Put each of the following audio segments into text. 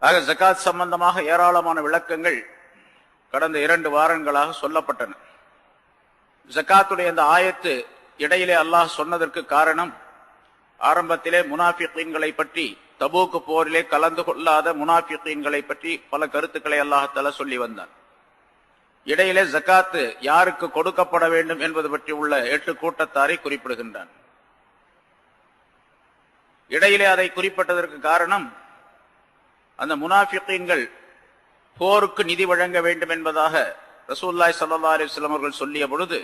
ஆக ஜகாத் சம்பந்தமாக ஏராளமான விளக்கங்கள் கடந்த 2 வாரங்களாக சொல்லப்பட்டன. ஜகாத்துடைய அந்த ஆயத்து இடையிலே அல்லாஹ் சொன்னதற்கு காரணம், ஆரம்பத்திலே முனாஃபிகீன்களை பற்றி, தபூக் போரிலே கலந்து கொள்ளாத முனாஃபிகீன்களை பற்றி பல கருத்துக்களை அல்லாஹ்தஆலா சொல்லி வந்தான். இடையிலே ஜகாத்து யாருக்கு கொடுக்கப்பட வேண்டும் என்பது பற்றி உள்ள 8 கூட்டத்தாரை குறிப்பிடுகின்றான். இடையிலே அதை குறிப்பிட்டதற்கு காரணம், அந்த முனாஃபிகீன்கள் போருக்கு நிதி வழங்க வேண்டும் என்பதாக ரசூலுல்லாஹி ஸல்லல்லாஹு அலைஹி வஸல்லம் அவர்கள் சொல்லிய பொழுது,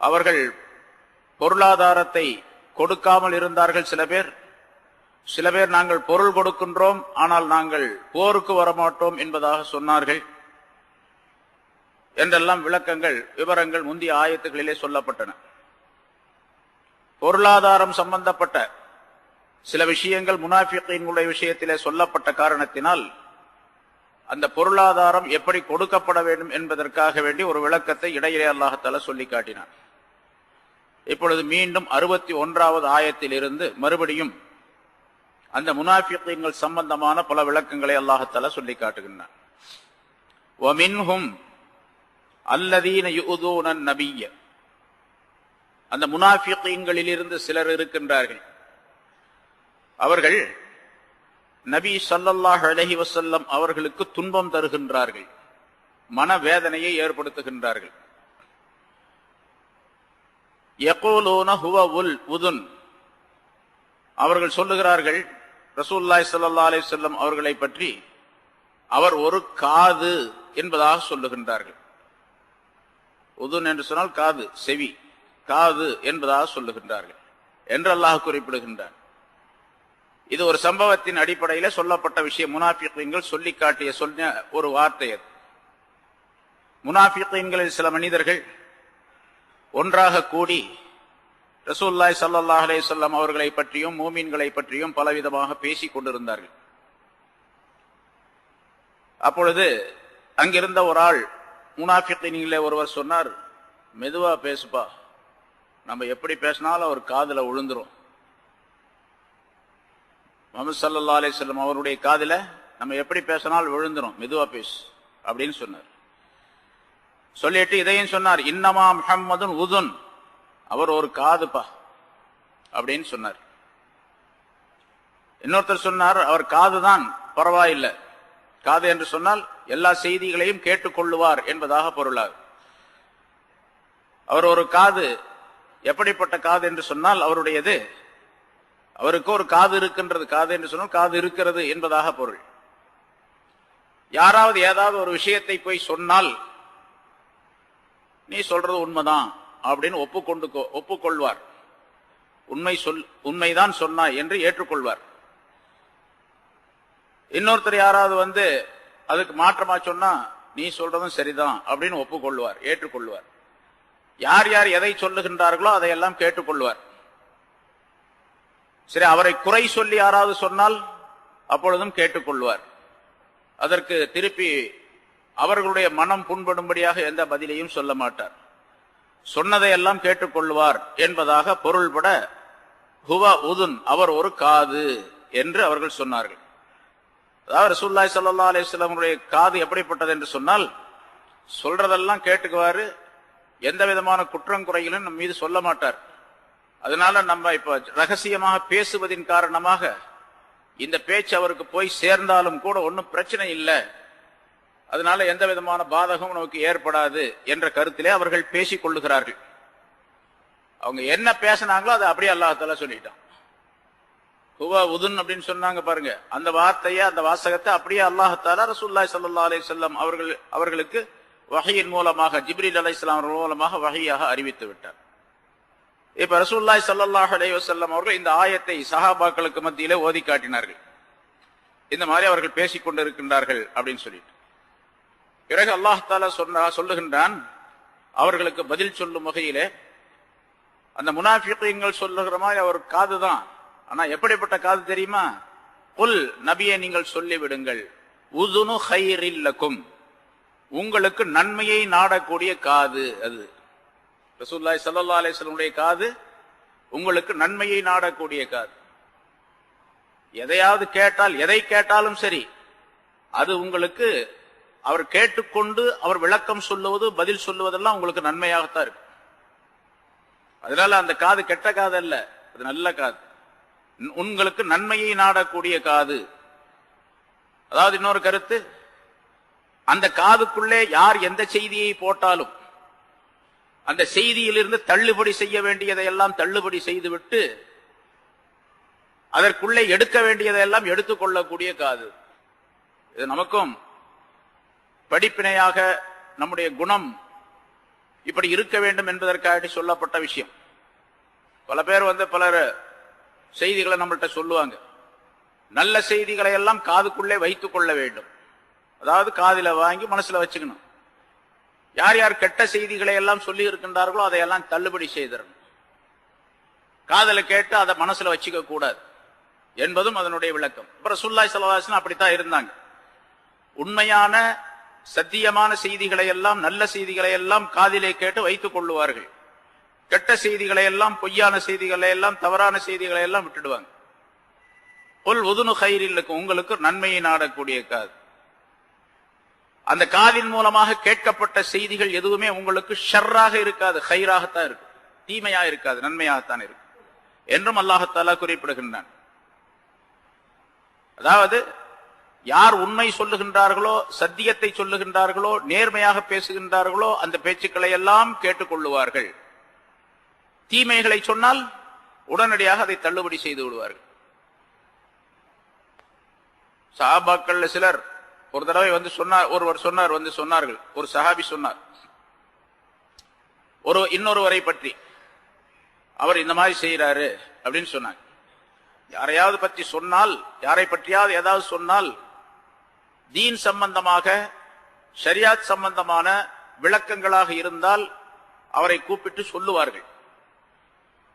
அவர்கள் பொருளாதாரத்தை கொடுக்காமல் இருந்தார்கள். சில பேர் நாங்கள் பொருள் கொடுக்கின்றோம், ஆனால் நாங்கள் போருக்கு வரமாட்டோம் என்பதாக சொன்னார்கள் என்றெல்லாம் விவரங்கள் முந்தைய ஆயத்துகளிலே சொல்லப்பட்டன. பொருளாதாரம் சம்பந்தப்பட்ட சில விஷயங்கள் முனாஃபிகீன்களுடைய விஷயத்திலே சொல்லப்பட்ட காரணத்தினால் அந்த பொருளாதாரம் எப்படி கொடுக்கப்பட வேண்டும் என்பதற்காக வேண்டி ஒரு விளக்கத்தை இடையிலே அல்லாஹ்தஆலா சொல்லி காட்டினார். இப்பொழுது மீண்டும் 61வது ஆயத்திலிருந்து மறுபடியும் அந்த முனாஃபிகீன்கள் சம்பந்தமான பல விளக்கங்களை அல்லாஹ்தஆலா சொல்லி காட்டுகின்றார். வமின்ஹும் அல்லதீன யுஊதூன நபிய்ய, அந்த முனாஃபிகீன்களிலிருந்து சிலர் இருக்கின்றார்கள், அவர்கள் நபி ஸல்லல்லாஹு அலைஹி வஸல்லம் அவர்களுக்கு துன்பம் தருகின்றார்கள், மனவேதனையை ஏற்படுத்துகின்றார்கள். யகூலூன ஹுவ உதுன், அவர்கள் சொல்லுகிறார்கள் ரசூலுல்லாஹி ஸல்லல்லாஹு அலைஹி வஸல்லம் அவர்களை பற்றி, அவர் ஒரு காது என்பதாக சொல்லுகின்றார்கள். உதுன் என்று சொன்னால் காது, செவி, காது என்பதாக சொல்லுகின்றார்கள் என்று அல்லாஹ் குறிப்பிடுகின்றார். இது ஒரு சம்பவத்தின் அடிப்படையில் சொல்லப்பட்ட விஷயம். முனாஃபிகீன்கள் சொல்லி காட்டிய சொன்ன ஒரு வார்த்தை அது. முனாஃபிகீன்களில் சில மனிதர்கள் ஒன்றாக கூடி ரசூலுல்லாஹி ஸல்லல்லாஹு அலைஹி வஸல்லம் அவர்களை பற்றியும் மூமின்களை பற்றியும் பலவிதமாக பேசிக் கொண்டிருந்தார்கள். அப்பொழுது அங்கிருந்த ஒரு ஆள், முனாஃபிகீன்களே ஒருவர் சொன்னார், மெதுவா பேசுப்பா, நம்ம எப்படி பேசினாலும் அவர் காதுல விழுந்துரும். முஹம்மது ஸல்லல்லாஹு அலைஹி வஸல்லம் அவருடைய காதுல நம்ம எப்படி பேசினாலும் விழுந்துரும், மெதுவா பேசு அப்படின்னு சொன்னார். சொல்லிட்டு இதையும் சொன்னார், இன்னமா முஹம்மதுன் உதுன், அவர் ஒரு காதுப்பா அப்படின்னு சொன்னார். இன்னொருத்தர் சொன்னார், அவர் காதுதான், பரவாயில்லை, காது என்று சொன்னால் எல்லா செய்திகளையும் கேட்டுக்கொள்ளுவார் என்பதாக பொருளாகும். அவர் ஒரு காது, எப்படிப்பட்ட காது என்று சொன்னால் அவருடையது, அவருக்கு ஒரு காது இருக்கின்றது, காது என்று சொன்னால் காது இருக்கிறது என்பதாக பொருள். யாராவது ஏதாவது ஒரு விஷயத்தை போய் சொன்னால், நீ சொல்றது உண்மைதான் அப்படின்னு ஒப்புக்கொள்வார். உண்மைதான் சொன்னாய் என்று ஏற்றுக்கொள்வார். இன்னொருத்தர் யாராவது அதுக்கு மாற்றமா சொன்னா, நீ சொல்றதும் சரிதான் அப்படின்னு ஒப்புக்கொள்வார், ஏற்றுக்கொள்வார். யார் யார் எதை சொல்லுகின்றார்களோ அதையெல்லாம் கேட்டுக்கொள்வார். சரி, அவரை குறை சொல்லி யாராவது சொன்னால் அப்பொழுதும் கேட்டுக்கொள்வார். அதற்கு திருப்பி அவர்களுடைய மனம் புண்படும்படியாக எந்த பதிலையும் சொல்ல மாட்டார். சொன்னதையெல்லாம் கேட்டுக்கொள்வார் என்பதாக பொருள்பட ஹுவ உதுன், அவர் ஒரு காது என்று அவர்கள் சொன்னார்கள். அதாவது ரசூலுல்லாஹி ஸல்லல்லாஹு அலைஹி வஸல்லம் அவருடைய காது எப்படிப்பட்டது என்று சொன்னால், சொல்றதெல்லாம் கேட்டுக்குவாரு, எந்த விதமான குற்றங்குறைகளும் நம்ம மீது சொல்ல மாட்டார். அதனால நம்ம இப்ப ரகசியமாக பேசுவதின் காரணமாக இந்த பேச்சு அவருக்கு போய் சேர்ந்தாலும் கூட ஒன்றும் பிரச்சனை இல்லை, அதனால எந்த விதமான பாதகமும் நமக்கு ஏற்படாது என்ற கருத்திலே அவர்கள் பேசிக் கொள்ளுகிறார்கள். அவங்க என்ன பேசினாங்களோ அதை அப்படியே அல்லாஹ்தஆலா சொல்லிட்டான். ஹுவ உதுன் அப்படின்னு சொன்னாங்க பாருங்க, அந்த வார்த்தையை, அந்த வாசகத்தை அப்படியே அல்லாஹ்தஆலா ரசூலுல்லாஹி ஸல்லல்லாஹு அலைஹி வஸல்லம் அவர்களுக்கு வஹீயின் மூலமாக, ஜிப்ரீல் அலைஹிஸ்ஸலாம் மூலமாக வஹீயாக அறிவித்து விட்டார். இப்ப ரசூலுல்லாஹி ஸல்லல்லாஹு அலைஹி வஸல்லம் அவர்கள் இந்த ஆயத்தை சஹாபாக்களுக்கு மத்தியிலே ஓதி காட்டினார்கள். இந்த மாதிரி அவர்கள் பேசிக் கொண்டிருக்கின்றார்கள் அப்படின்னு சொல்லிட்டு, பிறகு அல்லாஹ்தஆலா சொல்லுகின்றான், அவர்களுக்கு பதில் சொல்லும் வகையிலே, அந்த முனாஃபிகீன்கள் சொல்லுகிற மாதிரி அவர் காதுதான், ஆனா எப்படிப்பட்ட காது தெரியுமா? குல், நபியை நீங்கள் சொல்லிவிடுங்கள், உதுனு கைரில் லக்கும், உங்களுக்கு நன்மையை நாடக்கூடிய காது அது. ரசூலுல்லாஹி ஸல்லல்லாஹு அலைஹி வஸல்லம் காது உங்களுக்கு நன்மையை நாடக்கூடிய காது. எதையாவது கேட்டால், எதை கேட்டாலும் சரி, அது உங்களுக்கு அவர் கேட்டுக்கொண்டு அவர் விளக்கம் சொல்லுவது, பதில் சொல்லுவதெல்லாம் உங்களுக்கு நன்மையாகத்தான் இருக்கு. அதனால அந்த காது கெட்ட காது அல்ல, அது நல்ல காது, உங்களுக்கு நன்மையை நாடக்கூடிய காது. அதாவது இன்னொரு கருத்து, அந்த காதுக்குள்ளே யார் எந்த செய்தியை போட்டாலும் அந்த செய்தியிலிருந்து தள்ளுபடி செய்ய வேண்டியதையெல்லாம் தள்ளுபடி செய்துவிட்டு அதற்குள்ளே எடுக்க வேண்டியதையெல்லாம் எடுத்துக்கொள்ளக்கூடிய காது. இது நமக்கும் படிப்பினையாக நம்முடைய குணம் இப்படி இருக்க வேண்டும் என்பதற்காக சொல்லப்பட்ட விஷயம். பல பேர் பலர் செய்திகளை நம்மள்கிட்ட சொல்லுவாங்க. நல்ல செய்திகளை எல்லாம் காதுக்குள்ளே வைத்துக் கொள்ள வேண்டும், அதாவது காதில வாங்கி மனசுல வச்சுக்கணும். யார் யார் கெட்ட செய்திகளை எல்லாம் சொல்லி இருக்கின்றார்களோ அதையெல்லாம் தள்ளுபடி செய்திடணும். காதல கேட்டு அதை மனசுல வச்சுக்க கூடாது என்பதும் அதனுடைய விளக்கம். ரசூலுல்லாஹி ஸல்லல்லாஹு அலைஹி வஸல்லம் அப்படித்தான் இருந்தாங்க. உண்மையான சத்தியமான செய்திகளை எல்லாம், நல்ல செய்திகளை எல்லாம் காதிலே கேட்டு வைத்துக் கொள்ளுவார்கள். கெட்ட செய்திகளை எல்லாம், பொய்யான செய்திகளை எல்லாம், தவறான செய்திகளை எல்லாம் விட்டுடுவாங்க. புல் உதுனு கைரில்லுக்கு, உங்களுக்கு நன்மையை நாடக்கூடிய காது. அந்த காதின் மூலமாக கேட்கப்பட்ட செய்திகள் எதுவுமே உங்களுக்கு ஷர்ராக இருக்காது, கைராகத்தான் இருக்கு, தீமையா இருக்காது, நன்மையாகத்தான் இருக்கு என்றும் அல்லாஹ் தஆலா குறிப்பிடுகின்றான். அதாவது யார் உண்மை சொல்லுகின்றார்களோ, சத்தியத்தை சொல்லுகின்றார்களோ, நேர்மையாக பேசுகின்றார்களோ அந்த பேச்சுக்களை எல்லாம் கேட்டுக்கொள்ளுவார்கள். தீமைகளை சொன்னால் உடனடியாக அதை தள்ளுபடி செய்து விடுவார்கள். சஹாபாக்கள் சிலர் ஒரு தடவை ஒருவர் சொன்னார்கள், ஒரு சஹாபி சொன்னார் இன்னொருவரை பற்றி, அவர் இந்த மாதிரி செய்யறாரு அப்படின்னு சொன்னாங்க. யாரையாவது பற்றி சொன்னால், யாரை பற்றியாவது ஏதாவது சொன்னால், தீன் சம்பந்தமாக, ஷரியாத் சம்பந்தமான விளக்கங்களாக இருந்தால் அவரை கூப்பிட்டு சொல்லுவார்கள்,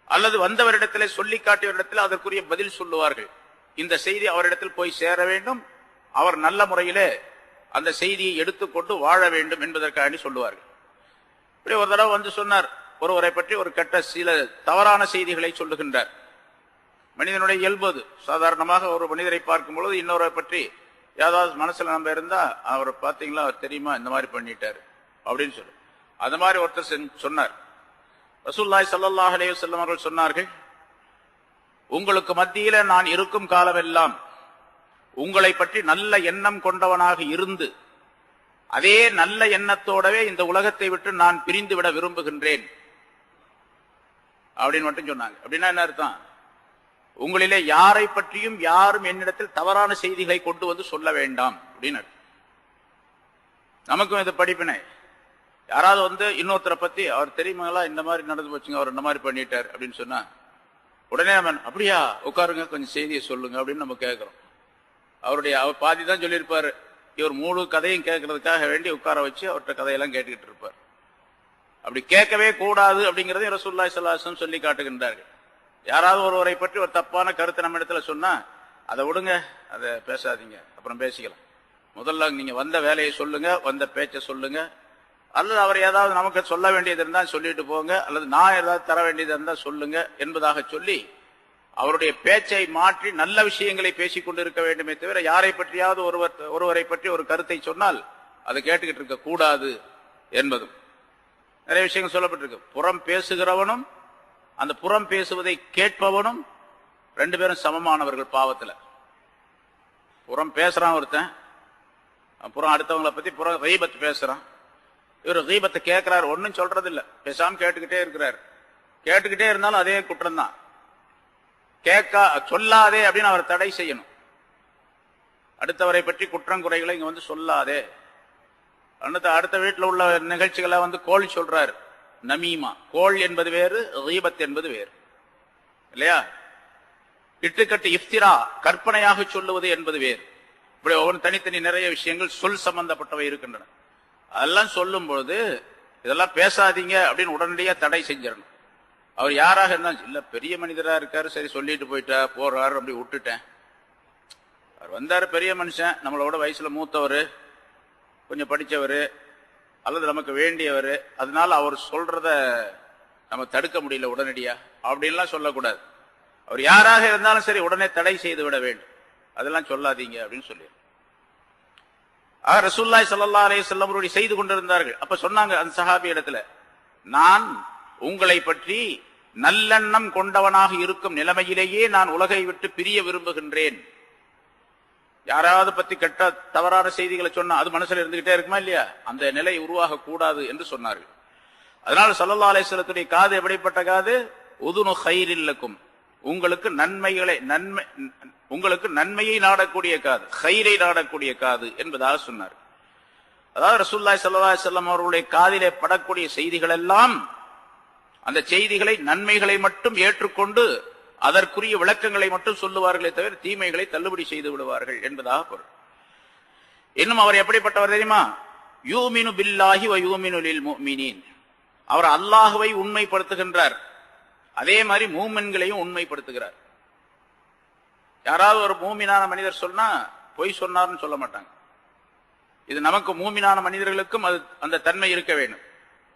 அல்லது வந்தவரிடத்திலே சொல்லி காட்டியவரிடத்தில் அதற்குரிய பதில் சொல்லுவார்கள். இந்த செய்தி அவரிடத்தில் போய் சேர வேண்டும், அவர் நல்ல முறையிலே அந்த செய்தியை எடுத்துக்கொண்டு வாழ வேண்டும் என்பதற்காக சொல்லுவார்கள். இப்படி ஒரு தடவை சொன்னார், ஒருவரை பற்றி ஒரு கெட்ட சில தவறான செய்திகளை சொல்லுகின்றார். மனிதனுடைய இயல்பது, சாதாரணமாக ஒரு மனிதரை பார்க்கும் பொழுது இன்னொருவரை பற்றி ஏதாவது மனசுல நம்ம இருந்தா, அவரை பார்த்தீங்களா, அவர் தெரியுமா இந்த மாதிரி பண்ணிட்டாரு அப்படின்னு சொல்லு. அந்த மாதிரி ஒருத்தர் சொன்னார். ரசூலுல்லாஹி ஸல்லல்லாஹு அலைஹி வஸல்லம் அவர்கள் சொன்னார்கள், உங்களுக்கு மத்தியில நான் இருக்கும் காலமெல்லாம் உங்களை பற்றி நல்ல எண்ணம் கொண்டவனாக இருந்து அதே நல்ல எண்ணத்தோடவே இந்த உலகத்தை விட்டு நான் பிரிந்து விட விரும்புகின்றேன் அப்படின்னு மட்டும் சொன்னாங்க. அப்படின்னா என்ன அர்த்தம்? உங்களிலே யாரை பற்றியும் யாரும் என்னிடத்தில் தவறான செய்திகளை கொண்டு சொல்ல வேண்டாம் அப்படின்னு. நமக்கும் இது படிப்பினை. யாராவது இன்னொருத்தரை பத்தி, அவர் தெரியுமாங்களா இந்த மாதிரி நடந்து போச்சுங்க, அவர் இந்த மாதிரி பண்ணிட்டார் அப்படின்னு சொன்னா உடனே நம்ம அப்படியா உட்காருங்க கொஞ்சம் செய்தியை சொல்லுங்க அப்படின்னு நம்ம கேட்கிறோம். அவர் பாதி தான் சொல்லியிருப்பாரு, இவர் முழு கதையும் கேட்கறதுக்காக வேண்டி உட்கார வச்சு அவர்கிட்ட கதையெல்லாம் கேட்டுக்கிட்டு இருப்பார். அப்படி கேட்கவே கூடாது அப்படிங்கறதையும் ரசூலுல்லாஹி ஸல்லல்லாஹு அலைஹி வஸல்லம் சொல்லி காட்டுகின்றார்கள். யாராவது ஒருவரை பற்றி ஒரு தப்பான கருத்தை நம்ம இடத்துல சொன்னா அதை விடுங்க, அதை பேசாதீங்க, அப்புறம் பேசிக்கலாம். முதல்ல நீங்க வந்த வேலையை சொல்லுங்க, வந்த பேச்சை சொல்லுங்க, அல்லது அவர் ஏதாவது நமக்கு சொல்ல வேண்டியது இருந்தால் சொல்லிட்டு போங்க, அல்லது நான் ஏதாவது தர வேண்டியது இருந்தால் சொல்லுங்க என்பதாக சொல்லி அவருடைய பேச்சை மாற்றி நல்ல விஷயங்களை பேசிக் கொண்டிருக்க வேண்டுமே தவிர யாரை பற்றியாவது ஒருவரை பற்றி ஒரு கருத்தை சொன்னால் அதை கேட்டுக்கிட்டு இருக்க கூடாது என்பதும் நிறைய விஷயங்கள் சொல்லப்பட்டிருக்கு. புறம் பேசுகிறவனும் அந்த புறம் பேசுவதை கேட்பவனும் ரெண்டு பேரும் சமமானவர்கள் பாவத்தில். புறம் பேசுறான் ஒருத்தன், புறம் அடுத்தவங்களை பத்தி புறம் கீபத் பேசுறான். இவர் கீபத்தை கேட்கிறாரு, ஒன்னும் சொல்றது இல்ல, பேசாம கேட்டுக்கிட்டே இருக்கிறார். கேட்டுக்கிட்டே இருந்தாலும் அதே குற்றம் தான். சொல்லாதே அப்படின்னு அவர் தடை செய்யணும். அடுத்தவரை பற்றி குற்றம் குறைகளை இங்க சொல்லாதே. அடுத்த வீட்டில் உள்ள நிகழ்ச்சிகளை கோல் சொல்றாரு, நமீமா. கோல் என்பது வேறு, கீபத் என்பது வேறு இல்லையா? இட்டுக்கட்டு இஃப்திரா, கற்பனையாக சொல்லுவது என்பது வேறு. இப்படி ஒவ்வொரு தனித்தனி நிறைய விஷயங்கள் சொல் சம்பந்தப்பட்டவை இருக்கின்றன. அதெல்லாம் சொல்லும் பொழுது இதெல்லாம் பேசாதீங்க அப்படின்னு உடனடியா தடை செஞ்சிடணும். அவர் யாராக இருந்தாலும் இல்ல, பெரிய மனிதரா இருக்காரு, சரி சொல்லிட்டு போயிட்டா போறாரு, அப்படி விட்டுட்டேன். அவர் வந்தாரு, பெரிய மனுஷன், நம்மளோட வயசுல மூத்தவர், கொஞ்சம் படிச்சவர், அல்லது நமக்கு வேண்டியவர், அதனால அவர் சொல்றத நம்ம தடுக்க முடியல உடனடியா அப்படின்லாம் சொல்லக்கூடாது. அவர் யாராக இருந்தாலும் சரி உடனே தடை செய்து விட வேண்டும். அதெல்லாம் சொல்லாதீங்க அப்படின்னு சொல்லி ரசூலுல்லாஹி ஸல்லல்லாஹு அலைஹி வஸல்லம் செய்து கொண்டிருந்தார்கள். அப்ப சொன்னாங்க அந்த சஹாபி இடத்துல, நான் உங்களை பற்றி நல்லெண்ணம் கொண்டவனாக இருக்கும் நிலைமையிலேயே நான் உலகை விட்டு பிரிய விரும்புகின்றேன். யாராவது பத்தி கெட்ட தவறான செய்திகளை சொன்னா அது மனசுல இருந்துகிட்டே இருக்குமா இல்லையா? அந்த நிலை உருவாக கூடாது என்று சொன்னார்கள். அதனால ஸல்லல்லாஹு அலைஹி வஸல்லத்துடைய காது எப்படிப்பட்ட காது? உதுனு கைரில் லக்கும், உங்களுக்கு நன்மையை நாடக்கூடிய காது, கைரை நாடக்கூடிய காது என்பதாக சொன்னார். அதாவது ரசூலுல்லாஹி ஸல்லல்லாஹு அலைஹி வஸல்லம் அவர்களுடைய காதிலே படக்கூடிய செய்திகள் எல்லாம் அந்த செய்திகளை நன்மைகளை மட்டும் ஏற்றுக்கொண்டு அதற்குரிய விளக்கங்களை மட்டும் சொல்லுவார்களே தவிர தீமைகளை தள்ளுபடி செய்து விடுவார்கள் என்பதாக பொருள். இன்னும் அவர் எப்படிப்பட்டவர் தெரியுமா? யூமினு பில்லாஹி வ யூமினு லில் முஃமினீன், அவர் அல்லாஹ்வை உண்மைப்படுத்துகின்றார், அதே மாதிரி மூமின்களையும் உண்மைப்படுத்துகிறார். யாராவது ஒரு மூமினான மனிதர் சொன்னா பொய் சொன்னார்னு சொல்ல மாட்டாங்க. இது நமக்கு மூமினான மனிதர்களுக்கும் அந்த தன்மை இருக்க வேண்டும்.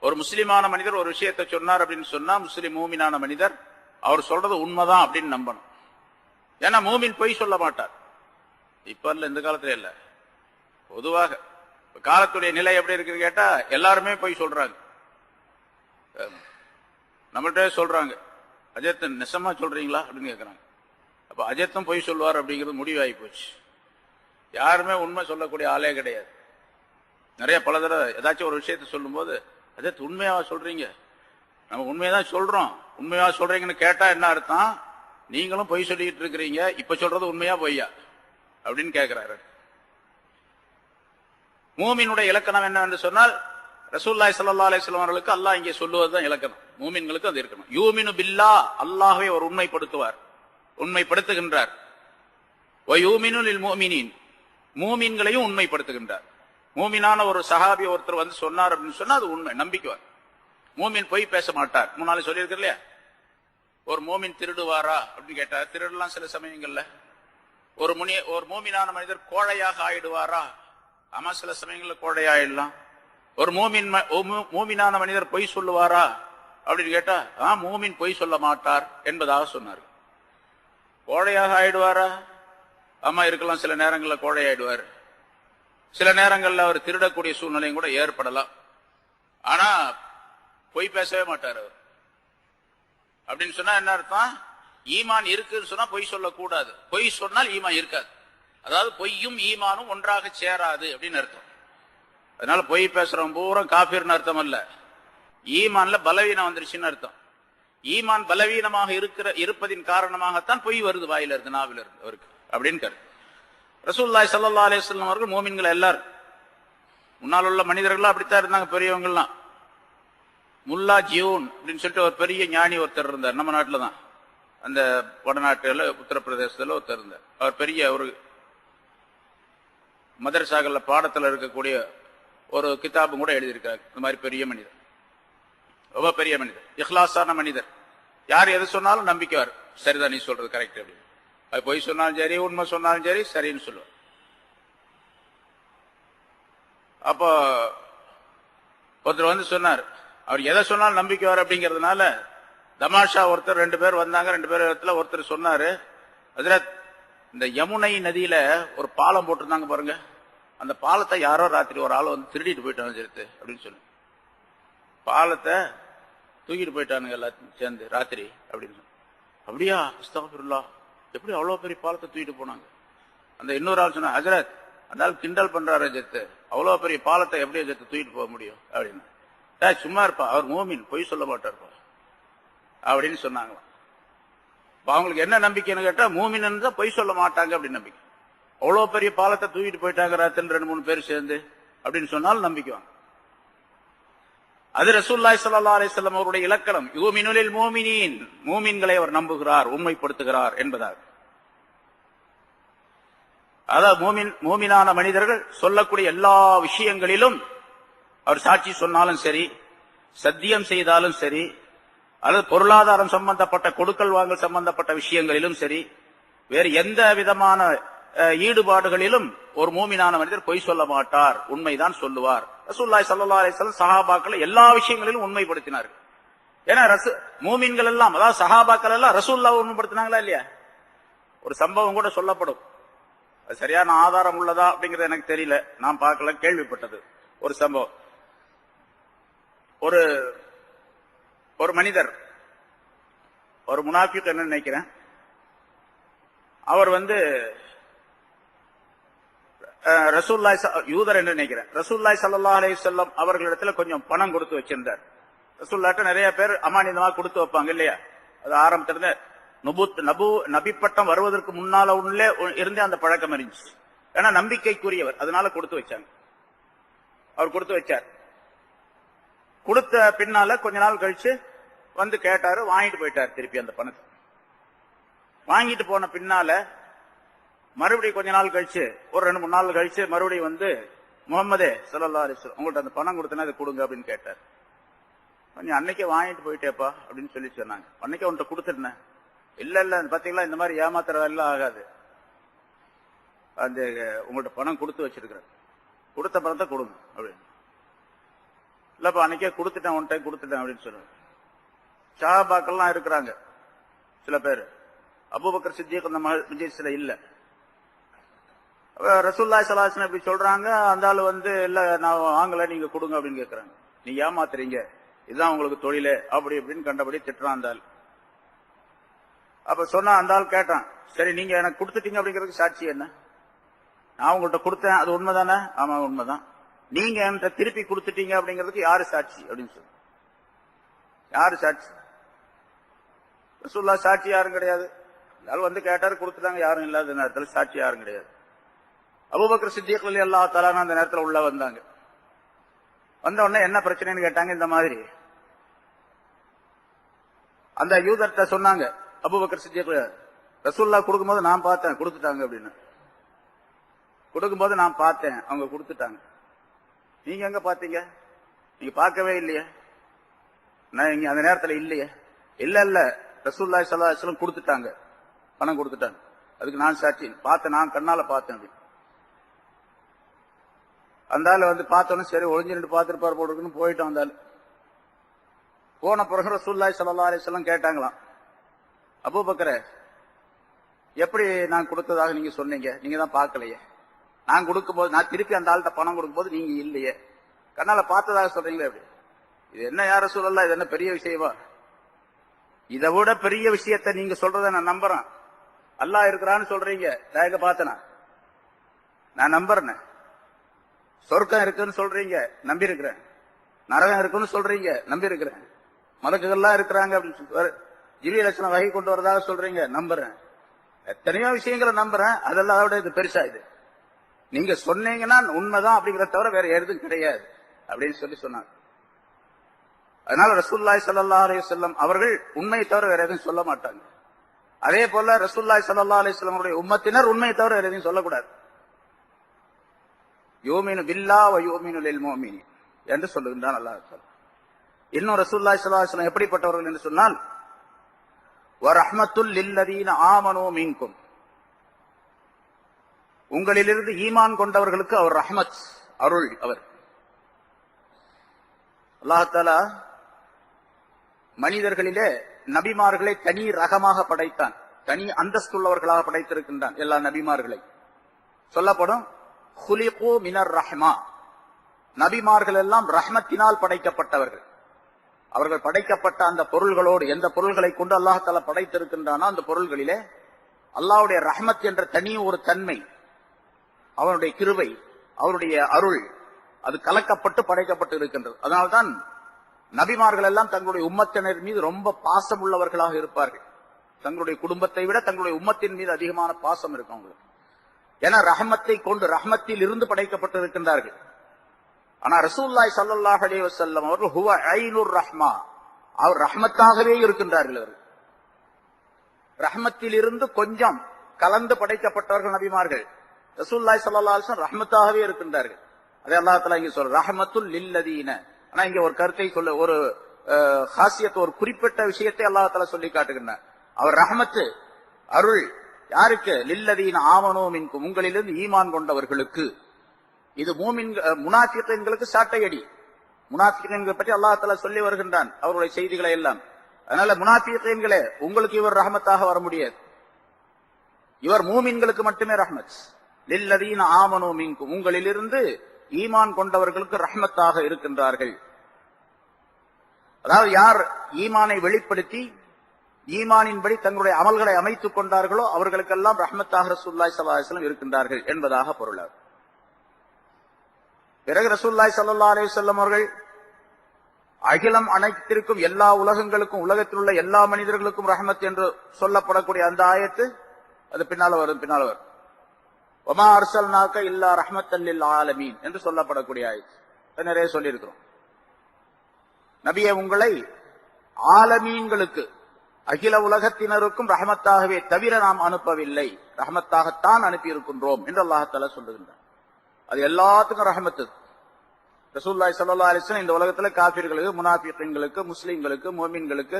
ஒரு முஸ்லிமான மனிதர் ஒரு விஷயத்தை சொன்னார் அப்படின்னு சொன்னா முஸ்லிம் மூமினான மனிதர் அவர் சொல்றது உண்மைதான் அப்படின்னு நம்பணும். ஏன்னா மூமின் பொய் சொல்ல மாட்டார். இப்ப இல்ல, இந்த காலத்துல இல்ல, பொதுவாக காலத்துடைய நிலை எப்படி இருக்குன்னு கேட்டா எல்லாருமே பொய் சொல்றாங்க. நம்மள்கிட்ட சொல்றாங்க, அஜித் நெசமா சொல்றீங்களா அப்படின்னு கேட்கறாங்க. அப்ப அஜித்தும் பொய் சொல்வார் அப்படிங்கிறது முடிவாகி போச்சு. யாருமே உண்மை சொல்லக்கூடிய ஆளே கிடையாது. நிறைய பல தடவை ஏதாச்சும் ஒரு விஷயத்த சொல்லும் போது, அஜித் உண்மையா சொல்றீங்க? நம்ம உண்மையதான் சொல்றோம். உண்மையா சொல்றீங்கன்னு கேட்டா என்ன அர்த்தம்? நீங்களும் பொய் சொல்லிட்டு இருக்கிறீங்க, இப்ப சொல்றது உண்மையா பொய்யா அப்படின்னு கேட்கிறாரு. மூமினுடைய இலக்கணம் என்ன என்று சொன்னால் ரசூலுல்லாஹி ஸல்லல்லாஹு அலைஹி வஸல்லம் அவர்களுக்கு அல்லாஹ் இங்கே சொல்லுவதுதான் இலக்கணம். மூமின்களுக்கு அது இருக்கணும். யூமினு பில்லாஹ், அல்லாஹ்வை ஒரு உண்மைப்படுத்துவார், உண்மைப்படுத்துகின்றார். வ யூமினு லில் முஃமினீன், மூமின்களையும் உண்மைப்படுத்துகின்றார். மூமினான ஒரு சஹாபி ஒருத்தர் வந்து சொன்னார் அப்படின்னு சொன்னா அது உண்மை, நம்பிக்குவார். மூமின் பொய் பேச மாட்டார். முன்னாலே சொல்லியிருக்க இல்லையா, ஒரு மூமின் திருடுவாரா அப்படின்னு கேட்டார். திருடலாம் சில சமயங்கள்ல. ஒரு மூமினான மனிதர் கோழையாக ஆயிடுவாரா? ஆமா, சில சமயங்கள்ல கோழையாயிடலாம். ஒரு மூமினான மனிதர் பொய் சொல்லுவாரா அப்படின்னு கேட்டா மூமின் பொய் சொல்ல மாட்டார் என்பதாக சொன்னார். கோழையாக ஆயிடுவாரா? ஆமா, இருக்கலாம். சில நேரங்களில் கோழையாயிடுவார். சில நேரங்களில் அவர் திருடக்கூடிய சூழ்நிலையும் கூட ஏற்படலாம். ஆனா பொய் பேசவே மாட்டார் அவர். அப்படின்னு சொன்னா என்ன அர்த்தம்? ஈமான் இருக்குன்னு சொன்னா பொய் சொல்லக்கூடாது. பொய் சொன்னால் ஈமான் இருக்காது. அதாவது பொய்யும் ஈமானும் ஒன்றாக சேராது அப்படின்னு அர்த்தம். அதனால பொய் பேசுறவன் பூரா காஃபிர்னு அர்த்தம் அல்ல, ஈமான்ல பலவீனம் வந்துருச்சுன்னு அர்த்தம். ஈமான் பலவீனமாக இருப்பதின் காரணமாகத்தான் பொய் வருது வாயில இருந்து, நாவில இருந்து அவருக்கு அப்படின்னு கருத்து. ரசூலுல்லாஹி ஸல்லல்லாஹு அலைஹி வஸல்லம் அவர்கள் மூமின்கள் எல்லாரும், முன்னால் உள்ள மனிதர்கள் அப்படித்தான் இருந்தாங்க. பெரியவங்கலாம் முல்லா ஜியூன் அப்படின்னு சொல்லிட்டு ஒரு பெரிய ஞானி ஒருத்தர் இருந்தார். நம்ம நாட்டில் தான், அந்த வடநாட்டுல உத்தரப்பிரதேசத்துல ஒருத்தர் இருந்தார். அவர் பெரிய ஒரு மதரசாக்கள்ல பாடத்துல இருக்கக்கூடிய ஒரு கிதாபும் கூட எழுதியிருக்காரு. இந்த மாதிரி பெரிய மனிதர், ரொம்ப பெரிய மனிதர், இஹ்லாஸான மனிதர். யார் எது சொன்னாலும் நம்பிக்கைவார். சரிதான், நீ சொல்றது கரெக்ட் அப்படின்னு. அது பொய் சொன்னாலும் சரி, உண்மை சொன்னாலும் சரி, சரின்னு சொல்லுவார். அப்போ ஒருத்தர் வந்து சொன்னார், அவர் எதை சொன்னாலும் நம்பிக்கைவார் அப்படிங்கிறதுனால தமாஷா ஒருத்தர் 2 பேர் வந்தாங்க. 2 பேர் இடத்துல ஒருத்தர் சொன்னாரு, ஹஜ்ரத், இந்த யமுனை நதியில ஒரு பாலம் போட்டிருந்தாங்க பாருங்க, அந்த பாலத்தை யாரோ ராத்திரி ஒரு ஆள் வந்து திருடிட்டு போயிட்டாங்க சேர்த்து அப்படின்னு சொல்லி, பாலத்தை தூக்கிட்டு போயிட்டானுங்க எல்லாத்தையும் சேர்ந்து ராத்திரி அப்படின்னு. அப்படியா? அஸ்தக்ஃபிருல்லாஹ், எப்படி அவ்வளவு பெரிய பாலத்தை தூக்கிட்டு போனாங்க? அந்த இன்னொரு ஆள் சொன்னா, ஹஜ்ரத், அந்த ஆள் கிண்டல் பண்றாரு ஜெத்து, அவ்வளவு பெரிய பாலத்தை எப்படி ஜெத்து தூக்கிட்டு போக முடியும் அப்படின்னு. சும்மா இருப்பா, அவர் மூமின், பொய் சொல்ல மாட்டார்ப்பா அப்படின்னு சொன்னாங்களாம். அவங்களுக்கு என்ன நம்பிக்கைன்னு கேட்டா, மூமின் தான் பொய் சொல்ல மாட்டாங்க அப்படின்னு நம்பிக்கை. அவ்வளவு பெரிய பாலத்தை தூக்கிட்டு போயிட்டாங்க ராத்திரி 2-3 பேர் சேர்ந்து அப்படின்னு சொன்னாலும் நம்பிக்குவாங்க. அது ரசூலுல்லாஹி ஸல்லல்லாஹு அலைஹி வஸல்லம் அவருடைய இலக்கணம். யூமினு லில் முஃமினீன், மூமின்களை அவர் நம்புகிறார், உண்மைப்படுத்துகிறார் என்பதாக. அதாவது மூமினான மனிதர்கள் சொல்லக்கூடிய எல்லா விஷயங்களிலும், அவர் சாட்சி சொன்னாலும் சரி, சத்தியம் செய்தாலும் சரி, அல்லது பொருளாதாரம் சம்பந்தப்பட்ட கொடுக்கல் வாங்கல் சம்பந்தப்பட்ட விஷயங்களிலும் சரி, வேறு எந்த விதமான ஈடுபாடுகளிலும் ஒரு மூமினான மனிதர் பொய் சொல்ல மாட்டார், உண்மைதான் சொல்லுவார். ரசூலுல்லாஹி ஸல்லல்லாஹு அலைஹி வஸல்லம் சஹாபாக்களை எல்லா விஷயங்களிலும் உண்மைப்படுத்தினார்கள். ஏன்னா மூமின்கள் எல்லாம், அதாவது சஹாபாக்கள் எல்லாம் ரசூலுல்லாஹ் உண்மைப்படுத்தினாங்களா இல்லையா? ஒரு சம்பவம் கூட சொல்லப்படும். அது சரியான ஆதாரம் உள்ளதா அப்படிங்கறது எனக்கு தெரியல, நான் பார்க்கல, கேள்விப்பட்டது ஒரு சம்பவம். ஒரு ஒரு மனிதர், ஒரு முனாஃபிக் என்ன நினைக்கிறேன், அவர் ரசூலுல்லாஹி யூதர் என்று நினைக்கிறேன், ரசூலுல்லாஹி ஸல்லல்லாஹு அலைஹி வஸல்லம் அவர்களிடத்துல கொஞ்சம் பணம் கொடுத்து வச்சிருந்தார். ரசூலுல்லாஹ்ட்ட நிறைய பேர் அமானிதமா கொடுத்து வைப்பாங்க இல்லையா, அது ஆரம்பத்திலிருந்து நபி பட்டம் வருவதற்கு முன்னால உள்ளே இருந்தே அந்த பழக்கம் இருந்துச்சு. ஏன்னா நம்பிக்கைக்குரியவர், அதனால கொடுத்து வச்சாங்க. அவர் கொடுத்து வச்சார். கொடுத்த பின்னால கொஞ்ச நாள் கழிச்சு கேட்டாரு, வாங்கிட்டு போயிட்டார் திருப்பி அந்த பணத்தை. வாங்கிட்டு போன பின்னால மறுபடியும் கொஞ்ச நாள் கழிச்சு, ஒரு 2-3 நாள் கழிச்சு மறுபடியும் முகமதே ஸல்லல்லாஹு அலைஹி வஸல்லம் உங்கள்ட்ட அந்த பணம் கொடுத்தனா அதை கொடுங்க அப்படின்னு கேட்டார். நீ அன்னைக்கே வாங்கிட்டு போயிட்டேப்பா அப்படின்னு சொல்லி சொன்னாங்க. அன்னைக்கே உன்கிட்ட கொடுத்துருந்தேன். இல்ல இல்ல பாத்தீங்களா, இந்த மாதிரி ஏமாத்துற வேலை ஆகாது, அந்த உங்கள்ட்ட பணம் கொடுத்து வச்சிருக்கிறேன், கொடுத்த பணத்தை கொடுங்க அப்படின்னு. இல்லப்பா அன்னைக்கே கொடுத்துட்டேன், ஒன் டைம் கொடுத்துட்டேன் அப்படின்னு சொல்லுவேன். சஹாபாக்கள்லாம் இருக்கிறாங்க சில பேர், அபூபக்கர் சித்திக் அந்த மஜ்லிஸ்ல இல்ல. ரசூலுல்லாஹி ஸல்லல்லாஹு அலைஹி வஸல்லம் இப்படி சொல்றாங்க, அந்த ஆளு இல்ல நான் வாங்கல நீங்க கொடுங்க அப்படின்னு கேட்கறாங்க. நீங்க ஏமாத்துறீங்க, இதுதான் உங்களுக்கு தொழிலே அப்படி இப்படின்னு கண்டபடி திட்டுறான் அந்த ஆள். அப்ப சொன்னா அந்த ஆள் கேட்டான், சரி நீங்க எனக்கு கொடுத்துட்டீங்க அப்படிங்கிறதுக்கு சாட்சி என்ன? நான் உங்கள்கிட்ட கொடுத்தேன், அது உண்மைதானே? ஆமா உண்மைதான். நீங்க என்கிட்ட திருப்பி கொடுத்துட்டீங்க அப்படிங்கிறதுக்கு யாரு சாட்சி அப்படின்னு சொல்லு. யாரு சாட்சி? ரசூலுல்லாஹ் சாட்சி யாரும் கிடையாது. எல்லாரும் கேட்டாரு, கொடுத்துட்டாங்க, யாரும் இல்லாத நேரத்தில் சாட்சி யாரும் கிடையாது. அபூபக்கர் சித்திக் ரலியல்லாஹு தஆலா அந்த நேரத்தில் உள்ள வந்தாங்க. வந்த உடனே என்ன பிரச்சனைன்னு கேட்டாங்க. இந்த மாதிரி அந்த யூதர்கிட்ட சொன்னாங்க, அபூபக்கர் சித்திக் ரசூலுல்லாஹ் கொடுக்கும்போது நான் பார்த்தேன் கொடுத்துட்டாங்க அப்படின்னு. கொடுக்கும்போது நான் பார்த்தேன், அவங்க கொடுத்துட்டாங்க. நீங்க எங்க பாத்தீங்க? நீங்க பார்க்கவே இல்லையே, நான் இங்க அந்த நேரத்தில் இல்லையே. இல்ல இல்ல ரசூலுல்லாஹி ஸல்லல்லாஹு அலைஹி வஸல்லம் கொடுத்துட்டாங்க, பணம் கொடுத்துட்டாங்க, அதுக்கு நான் சாட்சி, பார்த்தேன், நான் கண்ணால பார்த்தேன் அப்படி. அந்த ஆளு பார்த்தோன்னு சரி ஒளிஞ்சு நின்று பார்த்துருப்பார் போட்டுருக்குன்னு போயிட்டோம். அந்த ஆளு போன பிறகு ரசூலுல்லாஹி ஸல்லல்லாஹு அலைஹி வஸல்லம் கேட்டாங்களாம், அபூபக்கரே எப்படி நான் கொடுத்ததாக நீங்க சொன்னீங்க? நீங்க தான் பார்க்கலையே. நான் கொடுக்கும்போது, நான் திருப்பி அந்த ஆள்கிட்ட பணம் கொடுக்கும்போது நீங்க இல்லையே, கண்ணால பார்த்ததாக சொல்றீங்களே அப்படி. இது என்ன யா ரசூலல்லாஹ், இது என்ன பெரிய விஷயமா? இதை விட பெரிய விஷயத்தை நீங்க சொல்றதை நான் நம்புறேன். அல்லாஹ் இருக்கிறான்னு சொல்றீங்க, நான் எங்க பார்த்தனா? நான் நம்புறேன். சொர்க்கம் இருக்குன்னு சொல்றீங்க, நம்பி இருக்கிறேன். நரகம் இருக்குன்னு சொல்றீங்க, நம்பி இருக்கிறேன். மலக்குகள்லாம் இருக்கிறாங்க அப்படின்னு ஜிப்ரீல் அலைஹிஸ்ஸலாம் வஹி கொண்டு வரதாக சொல்றீங்க, நம்புறேன். எத்தனையோ விஷயங்களை நம்புறேன், அதெல்லாம் அதோட இது பெருசா. இது நீங்க சொன்னீங்கன்னா உண்மைதான் அப்படிங்கிறத தவிர வேற எதுவும் கிடையாது அப்படின்னு சொல்லி சொன்னாங்க. அதனால ரசூலுல்லாஹி ஸல்லல்லாஹு அலைஹி வஸல்லம் அவர்கள் உண்மையை தவிர வேற எதுவும் சொல்ல மாட்டாங்க. அதே போல ரசூலுல்லாஹி ஸல்லல்லாஹு அலைஹி வஸல்லம் அவருடைய உம்மத்தினர் உண்மையை தவிர வேற எதுவும் சொல்லக்கூடாது. யூமினு பில்லாஹ் வ யூமினு லில் முஃமினீன் என்று சொல்லுகின்றான் அல்லாஹ் தஆலா. இன்னும் ரசூலுல்லாஹி ஸல்லல்லாஹு அலைஹி வஸல்லம் எப்படிப்பட்டவர்கள் என்று சொன்னால், வ ரஹ்மத்துல் லில்லதீன ஆமனூ மின்கும், உங்களிலிருந்து ஈமான் கொண்டவர்களுக்கு அவர் ரஹ்மத், அருள். அவர் அல்லாஹ் தஆலா மனிதர்களிலே நபிமார்களை தனி ரகமாக படைத்தான், தனி அந்தஸ்துள்ளவர்களாக படைத்திருக்கின்றான். எல்லா நபிமார்களை சொல்லப்படும் குலிகு மினர் ரஹ்மா, நபிமார்கள் எல்லாம் ரஹ்மத்தினால் படைக்கப்பட்டவர்கள். அவர்கள் படைக்கப்பட்ட அந்த பொருள்களோடு, எந்த பொருள்களை கொண்டு அல்லாஹ் தஆலா படைத்திருக்கின்றானோ அந்த பொருள்களிலே அல்லாஹ்வுடைய ரஹ்மத் என்ற தனி ஒரு தன்மை, அவனுடைய கிருபை, அவருடைய அருள், அது கலக்கப்பட்டு படைக்கப்பட்டு இருக்கின்றது. அதனால்தான் நபிமார்கள் எல்லாம் தங்களுடைய உம்மத்தினர் மீது ரொம்ப பாசம் உள்ளவர்களாக இருப்பார்கள். தங்களுடைய குடும்பத்தை விட தங்களுடைய உம்மத்தின் மீது அதிகமான பாசம் இருக்கும் அவங்களுக்கு. ஏன்னா ரஹமத்தை கொண்டு, ரஹமத்தில் இருந்து படைக்கப்பட்டு இருக்கின்றார்கள். ஆனா ரசூலுல்லாஹி ஸல்லல்லாஹு அலைஹி வஸல்லம் அவர்கள் ஹுவ ஐனுர் ரஹ்மா, அவர் ரஹமத்தாகவே இருக்கின்றார்கள். அவர்கள் ரஹமத்தில் இருந்து கொஞ்சம் கலந்து படைக்கப்பட்டவர்கள் நபிமார்கள். ரசூலுல்லாஹி ஸல்லல்லாஹு அலைஹி வஸல்லம் ரஹமத்தாகவே இருக்கின்றார்கள். அதே அல்லாஹ் தஆலா இங்க சொல்ற ரஹமத்துல் லில்லதீன. ஆனா இங்க ஒரு கருத்தை சொல்ல, ஒரு காசியத், ஒரு குறிப்பிட்ட விஷயத்தை அல்லாஹ் தஆலா சொல்லி காட்டுகின்றார். அவர் ரஹமத்து, அருள் யாருக்கு? லில்லதீன ஆமனூ மின்கும், உங்களிலிருந்து ஈமான் கொண்டவர்களுக்கு. இது முனாஃபிகீன்களுக்கு சாட்டையடி. முனாஃபிகீன்களை பற்றி அல்லாஹ் தஆலா சொல்லி வருகின்றான் அவருடைய செய்திகளை எல்லாம். அதனால முனாஃபிகீன்களே, உங்களுக்கு இவர் ரஹமத்தாக வர முடியாது. இவர் மூமின்களுக்கு மட்டுமே ரஹ்மத். லில்லதீன ஆமனூ மின்கும், உங்களிலிருந்து ஈமான் கொண்டவர்களுக்கு ரஹ்மத்தாக இருக்கின்றார்கள். அதாவது யார் ஈமானை வெளிப்படுத்தி ஈமானின்படி தங்களுடைய அமல்களை அமைத்துக் கொண்டார்களோ அவர்களுக்கெல்லாம் ரஹ்மத்தாக ரசூலுல்லாஹி ஸல்லல்லாஹு அலைஹி வஸல்லம் இருக்கின்றார்கள் என்பதாக பொருள். பிறகு ரசூலுல்லாஹி ஸல்லல்லாஹு அலைஹி வஸல்லம் அவர்கள் அகிலம் அனைத்திற்கும் எல்லா உலகங்களுக்கும் உலகத்தில் உள்ள எல்லா மனிதர்களுக்கும் ரஹ்மத் என்று சொல்லப்படக்கூடிய அந்த ஆயத்து அது பின்னால வரும். வமா அர்சல்நாக இல்லா ரஹ்மத்தல் லில் ஆலமீன் என்று சொல்லப்படக்கூடிய ஆயத்து நிறைய சொல்லியிருக்கிறோம். நபியே, உங்களை ஆலமீன்களுக்கு அகில உலகத்தினருக்கும் ரஹமத்தாகவே தவிர நாம் அனுப்பவில்லை, ரஹமத்தாகத்தான் அனுப்பி இருக்கின்றோம் என்று அல்லாஹ் தஆலா சொல்லுகின்றார். அது எல்லாத்துக்கும் ரஹமத்து. ரசூலுல்லாஹி ஸல்லல்லாஹு அலைஹி வஸல்லம் இந்த உலகத்துல காபிர்களுக்கு, முனாஃபிகீன்களுக்கு, முஸ்லிம்களுக்கு, முஃமின்களுக்கு,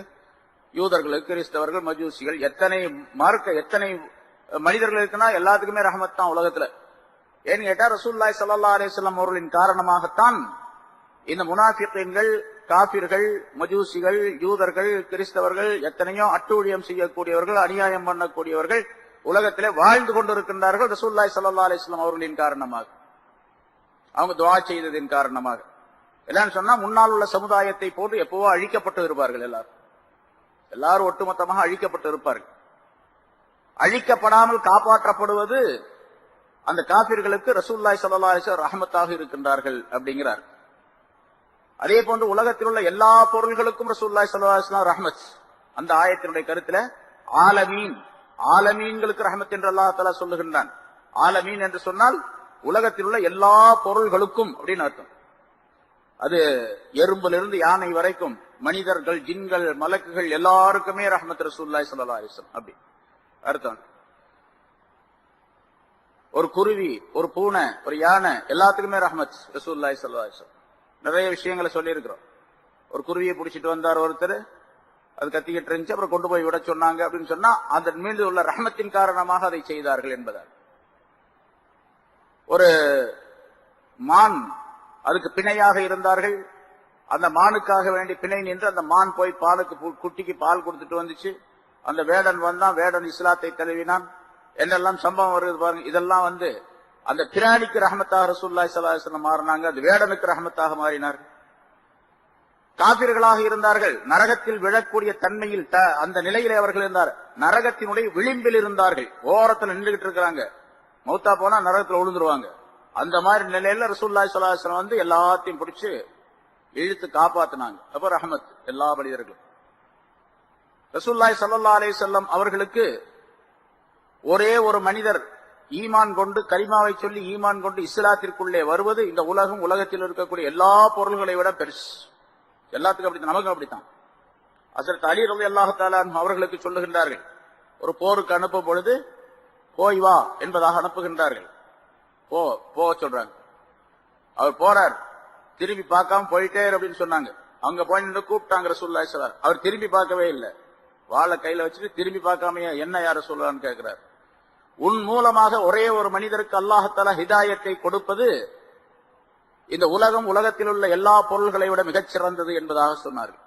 யூதர்களுக்கு, கிறிஸ்தவர்கள், மஜூசிகள், எத்தனை மனிதர்கள் இருக்குன்னா எல்லாத்துக்குமே ரஹமத் தான் உலகத்துல. ஏன்னு கேட்டா ரசூலுல்லாஹி ஸல்லல்லாஹு அலைஹி வஸல்லம் அவர்களின் காரணமாகத்தான் இந்த முனாஃபிகீன்கள், காபிர்கள், மஜூசிகள், யூதர்கள், கிறிஸ்தவர்கள், எத்தனையோ அட்டூழியம் செய்யக்கூடியவர்கள், அநியாயம் பண்ணக்கூடியவர்கள் உலகத்திலே வாழ்ந்து கொண்டிருக்கின்றார்கள். ரசூலுல்லாஹி ஸல்லல்லாஹு அலைஹி வஸல்லம் அவர்களின் காரணமாக, அவங்க துஆ செய்ததின் காரணமாக. எல்லாம் சொன்னா முன்னால் உள்ள சமுதாயத்தை போன்று எப்பவோ அழிக்கப்பட்டு இருப்பார்கள். எல்லாரும் ஒட்டுமொத்தமாக அழிக்கப்பட்டு இருப்பார்கள். அழிக்கப்படாமல் காப்பாற்றப்படுவது அந்த காபிர்களுக்கு ரசூலுல்லாஹி ஸல்லல்லாஹு அலைஹி வஸல்லம் ரஹமத்தாக இருக்கின்றார்கள் அப்படிங்கிறார். அதே போன்று உலகத்தில் உள்ள எல்லா பொருள்களுக்கும் ரசூலுல்லாஹி ஸல்லல்லாஹு அலைஹி வஸல்லம் ரஹ்மத். அந்த ஆயத்தினுடைய கருத்துல ஆலமீன்களுக்கு ரஹ்மத் என்று அல்லாஹ் தஆலா சொல்லுகின்றான். ஆலமீன் என்று சொன்னால் உலகத்தில் உள்ள எல்லா பொருள்களுக்கும் அப்படின்னு அர்த்தம். அது எறும்பிலிருந்து யானை வரைக்கும், மனிதர்கள், ஜின்கள், மலக்குகள் எல்லாருக்குமே ரஹ்மத் ரசூலுல்லாஹி ஸல்லல்லாஹு அலைஹி வஸல்லம் அப்படி அர்த்தம். ஒரு குருவி, ஒரு பூனை, ஒரு யானை எல்லாத்துக்குமே ரஹ்மத் ரசூலுல்லாஹி ஸல்லல்லாஹு அலைஹி வஸல்லம். நிறைய விஷயங்களை சொல்லி இருக்கிறோம். ஒரு குருவியை பிடிச்சிட்டு வந்தார் ஒருத்தர், அது கத்திக்கிட்டு இருந்துச்சு, அப்புறம் கொண்டு போய் விட சொன்னாங்க அப்படின்னு சொன்னா அதன் மீது உள்ள ரஹ்மத்தின் காரணமாக அதை செய்தார்கள் என்பதால். ஒரு மான், அதுக்கு பிணையாக இருந்தார்கள், அந்த மானுக்காக வேண்டி பிணை நின்று அந்த மான் போய் குட்டிக்கு பால் கொடுத்துட்டு வந்துச்சு. அந்த வேடன் வந்தான், வேடன் இஸ்லாத்தை தழுவினான், என்னெல்லாம் சம்பவம் வருது பாருங்க. இதெல்லாம் அந்த பிராணிக்கு ரஹமத்தாக ரசூலுல்லாஹி ஸல்லல்லாஹு அலைஹி வஸல்லம் மாறினாங்க, அது வேடனுக்கு ரஹமத்தாக மாறினார். காபிர்களாக இருந்தார்கள், நரகத்தில் விழக்கூடிய தன்மையில் அந்த நிலையிலே அவர்கள் இருந்தார். நரகத்தினுடைய விளிம்பில் இருந்தார்கள், ஓரத்தில் நின்றுகிட்டு இருக்கிறாங்க, மௌத்தா போனா நரகத்தில் விழுந்துருவாங்க. அந்த மாதிரி நிலையில ரசூலுல்லாஹி ஸல்லல்லாஹு அலைஹி வஸல்லம் எல்லாத்தையும் பிடிச்சு இழுத்து காப்பாத்தினாங்க. அப்ப ரஹமத் எல்லா மனிதர்களும். ரசூலுல்லாஹி ஸல்லல்லாஹு அலைஹி வஸல்லம் அவர்களுக்கு ஒரே ஒரு மனிதர் ஈமான் கொண்டு, கலிமாவை சொல்லி ஈமான் கொண்டு இஸ்லாத்திற்குள்ளே வருவது இந்த உலகத்தில் இருக்கக்கூடிய எல்லா பொருள்களை விட பெருசு. எல்லாத்துக்கும் அப்படித்தான், நமக்கும் அப்படித்தான். ஹஜ்ரத் அலி ரலியல்லாஹு தஆலா அவர்களுக்கு சொல்லுகின்றார்கள், ஒரு போருக்கு அனுப்பும் பொழுது போய் வா என்பதாக அனுப்புகின்றார்கள். போ சொல்றாங்க. அவர் போறார், திரும்பி பார்க்காம போயிட்டே அப்படின்னு சொன்னாங்க. அங்க போய் நின்று கூப்பிட்டாங்க ரசூலுல்லாஹி ஸல்லல்லாஹு அலைஹி வஸல்லம். அவர் திரும்பி பார்க்கவே இல்லை, வாளை கையில வச்சுட்டு திரும்பி பார்க்காம என்ன யார சொல்லலான்னு கேட்கிறார். உன் மூலமாக ஒரே ஒரு மனிதருக்கு அல்லாஹ் தஆலா ஹிதாயத்தை கொடுப்பது இந்த உலகத்தில் உள்ள எல்லா பொருள்களை விட மிகச் சிறந்தது என்பதாக சொன்னார்கள்.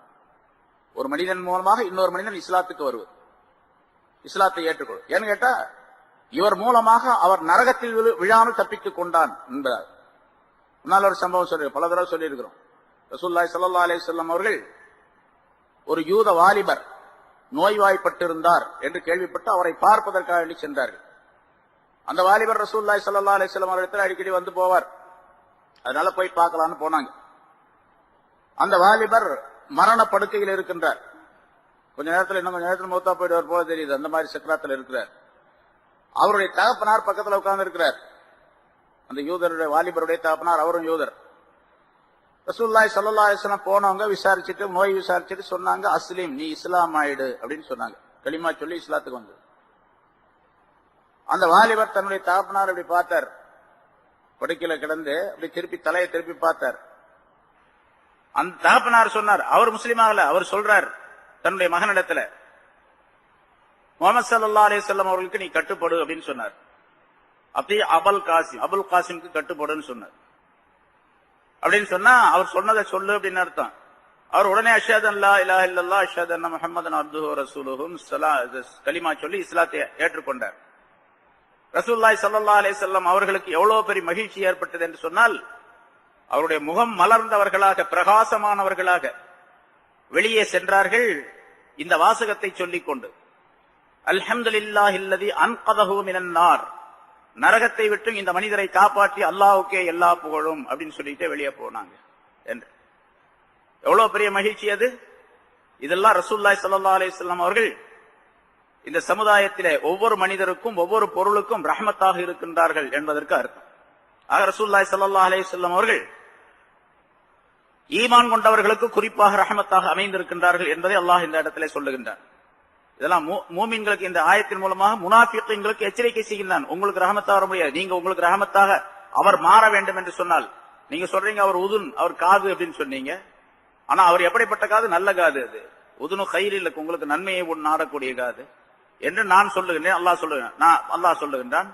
ஒரு மனிதன் மூலமாக இன்னொரு மனிதன் இஸ்லாத்துக்கு வருவது, இஸ்லாத்தை ஏற்றுக்கொள். ஏன்னு கேட்டா இவர் மூலமாக அவர் நரகத்தில் விழாமல் தப்பித்துக் கொண்டான் என்பதால். முன்னால் ஒரு சம்பவம் சொல்லி பல தடவை சொல்லி இருக்கிறோம். ரசூலுல்லாஹி ஸல்லல்லாஹு அலைஹி வஸல்லம் அவர்கள் ஒரு யூத வாலிபர் நோய்வாய்ப்பட்டிருந்தார் என்று கேள்விப்பட்டு அவரை பார்ப்பதற்காக சென்றார்கள். அந்த வாலிபர் ரசூலுல்லாஹி ஸல்லல்லாஹு அலைஹி வஸல்லம் அவரிடத்தில் அடிக்கடி வந்து போவார், அதனால போய் பார்க்கலான்னு போனாங்க. அந்த வாலிபர் மரண படுக்கையில் இருக்கின்றார். கொஞ்ச நேரத்தில் மௌத்தா போயிடுவார் போல தெரியுது, அந்த மாதிரி சக்கராத்தில் இருக்கிறார். அவருடைய தகப்பனார் பக்கத்தில் உட்கார்ந்து இருக்கிறார். அந்த யூதருடைய வாலிபருடைய தகப்பனார், அவரும் யூதர். ரசூலுல்லாஹி ஸல்லல்லாஹு அலைஹி வஸல்லம் போனவங்க விசாரிச்சுட்டு, நோய் விசாரிச்சுட்டு சொன்னாங்க, அஸ்லீம், நீ இஸ்லாம் ஆயிடு அப்படின்னு சொன்னாங்க. கலிமா சொல்லி இஸ்லாத்துக்கு வந்து அந்த வாலிபர் தன்னுடைய தகப்பனார் அப்படி பார்த்தார், படுக்கையில கிடந்து அப்படி தலையை திருப்பி பார்த்தார். அந்த தகப்பனார் சொன்னார், அவர் முஸ்லீம் ஆகல, அவர் சொல்றார் தன்னுடைய மகனிடத்துல, முஹம்மது ஸல்லல்லாஹு அலைஹி வஸல்லம் அவர்களுக்கு நீ கட்டுப்படு அப்படின்னு சொன்னார். அப்படி அபுல் காசிமுக்கு கட்டுப்படுன்னு சொன்னார். அப்படின்னு சொன்னா அவர் சொன்னதை சொல்லு அப்படின்னு அர்த்தம். அவர் உடனே அஷ்ஹது அல்லா இலாஹ இல்லல்லாஹ் அஷ்ஹது அன்ன முஹம்மதன் அப்துஹு வ ரசூலுஹு கலிமா சொல்லி இஸ்லாத்தை ஏற்றுக்கொண்டார். ரசூலுல்லாஹி ஸல்லல்லாஹு அலைஹி வஸல்லம் அவர்களுக்கு எவ்வளவு பெரிய மகிழ்ச்சி ஏற்பட்டது என்று சொன்னால், அவருடைய முகம் மலர்ந்தவர்களாக பிரகாசமானவர்களாக வெளியே சென்றார்கள். இந்த வாசகத்தை சொல்லிக் கொண்டு, அல்ஹம்துலில்லாஹில்லதி அன்கதஹு மினன் நார், நரகத்தை விட்டு இந்த மனிதரை காப்பாற்றி அல்லாஹ்வுக்கே எல்லா புகழும் அப்படின்னு சொல்லிட்டு வெளியே போனாங்க என்று. எவ்வளவு பெரிய மகிழ்ச்சி அது! இதெல்லாம் ரசூலுல்லாஹி ஸல்லல்லாஹு அலைஹி வஸல்லம் அவர்கள் இந்த சமுதாயத்திலே ஒவ்வொரு மனிதருக்கும் ஒவ்வொரு பொருளுக்கும் ரஹ்மத்தாக இருக்கின்றார்கள் என்பதற்கு அர்த்தம். ஆக ரசூலுல்லாஹி ஸல்லல்லாஹு அலைஹி வஸல்லம் அவர்கள் ஈமான் கொண்டவர்களுக்கு குறிப்பாக ரஹ்மத்தாக அமைந்திருக்கின்றார்கள் என்பதை அல்லாஹ் இந்த இடத்திலே சொல்லுகின்றார். இதெல்லாம் மூமின்களுக்கு இந்த ஆயத்தின் மூலமாக முனாஃபிகளுக்கு எச்சரிக்கை செய்கின்றான். உங்களுக்கு ரஹமத்தாக வர முடியாது, நீங்க உங்களுக்கு ரஹமத்தாக அவர் மாற வேண்டும் என்று சொன்னால், நீங்க சொல்றீங்க அவர் உதுன், அவர் காது அப்படின்னு சொன்னீங்க. ஆனா அவர் எப்படிப்பட்ட காது? நல்ல காது. அது உதுனு கைரில் உங்களுக்கு நன்மையை நாடக்கூடிய காது என்று நான் சொல்லுகின்றேன், அல்லாஹ் சொல்லுகின்றான்.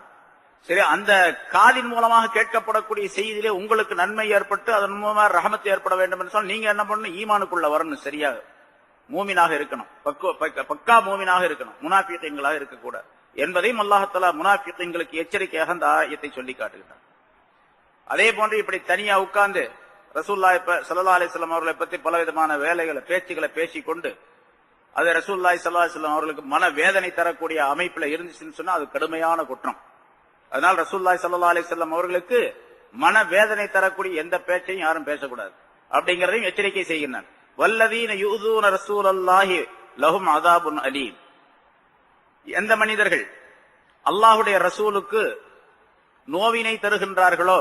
சரி, அந்த காதின் மூலமாக கேட்கப்படக்கூடிய செய்தியிலே உங்களுக்கு நன்மை ஏற்பட்டு அதன் மூலமாக ரஹமத்து ஏற்பட வேண்டும் என்று சொன்னால் நீங்க என்ன பண்ணணும்? ஈமானுக்குள்ள வரணும், சரியாக மூமினாக இருக்கணும், பக்கா மூமினாக இருக்கணும், முனாஃபிகீன்களாக இருக்கக்கூடாது என்பதையும் அல்லாஹ் தஆலா முனாஃபிகீன்களுக்கு எச்சரிக்கையாக அந்த ஆயத்தை சொல்லி காட்டுகிறார். அதே போன்று இப்படி தனியா உட்கார்ந்து ரசூலுல்லாஹி ஸல்லல்லாஹு அலைஹி வஸல்லம் அவர்களை பற்றி பலவிதமான பேச்சுகளை பேசிக்கொண்டு அது ரசூலுல்லாஹி ஸல்லல்லாஹு அலைஹி வஸல்லம் அவர்களுக்கு மன வேதனை தரக்கூடிய அமைப்புல இருந்துச்சுன்னு சொன்னா அது கடுமையான குற்றம். அதனால் ரசூலுல்லாஹி ஸல்லல்லாஹு அலைஹி வஸல்லம் அவர்களுக்கு மன வேதனை தரக்கூடிய எந்த பேச்சையும் யாரும் பேசக்கூடாது அப்படிங்கறதையும் எச்சரிக்கை செய்கின்றனர். வல்லதீன யூதூன ரசூலல்லாஹி லஹும் அஸாபுன் அலீம், எந்த மனிதர்கள் அல்லாஹ்வுடைய ரசூலுக்கு நோவினை தருகின்றார்களோ,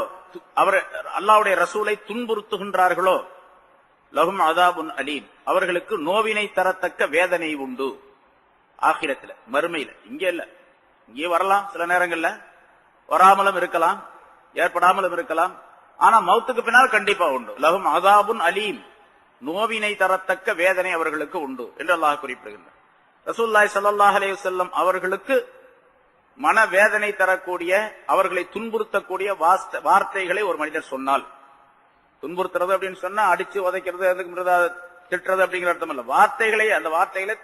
அவர் அல்லாஹ்வுடைய ரசூலை துன்புறுத்துகின்றார்களோ, லஹும் அஸாபுன் அலீம், அவர்களுக்கு நோவினை தரத்தக்க வேதனை உண்டு. ஆகிரத்தில், மறுமையில, இங்கே இல்ல, இங்கே வரலாம், சில நேரங்கள்ல வராமலும் இருக்கலாம், ஏற்படாமலும் இருக்கலாம். ஆனா மௌத்துக்கு பின்னால் கண்டிப்பா உண்டு. லஹும் அஸாபுன் அலீம், நோவினை தரத்தக்க வேதனை அவர்களுக்கு உண்டு என்று அல்லாஹ் குறிப்பிடுகின்றார். ரசூலுல்லாஹி ஸல்லல்லாஹு அலைஹி வஸல்லம் அவர்களுக்கு மன வேதனை தரக்கூடிய, அவர்களை துன்புறுத்தக்கூடிய வார்த்தைகளை ஒரு மனிதர் சொன்னால், துன்புறுத்துறது அப்படின்னு சொன்னா அடிச்சு உதைக்கிறது, திட்டுறது அப்படிங்கிற அர்த்தம் இல்ல. வார்த்தைகளை, அந்த வார்த்தைகளை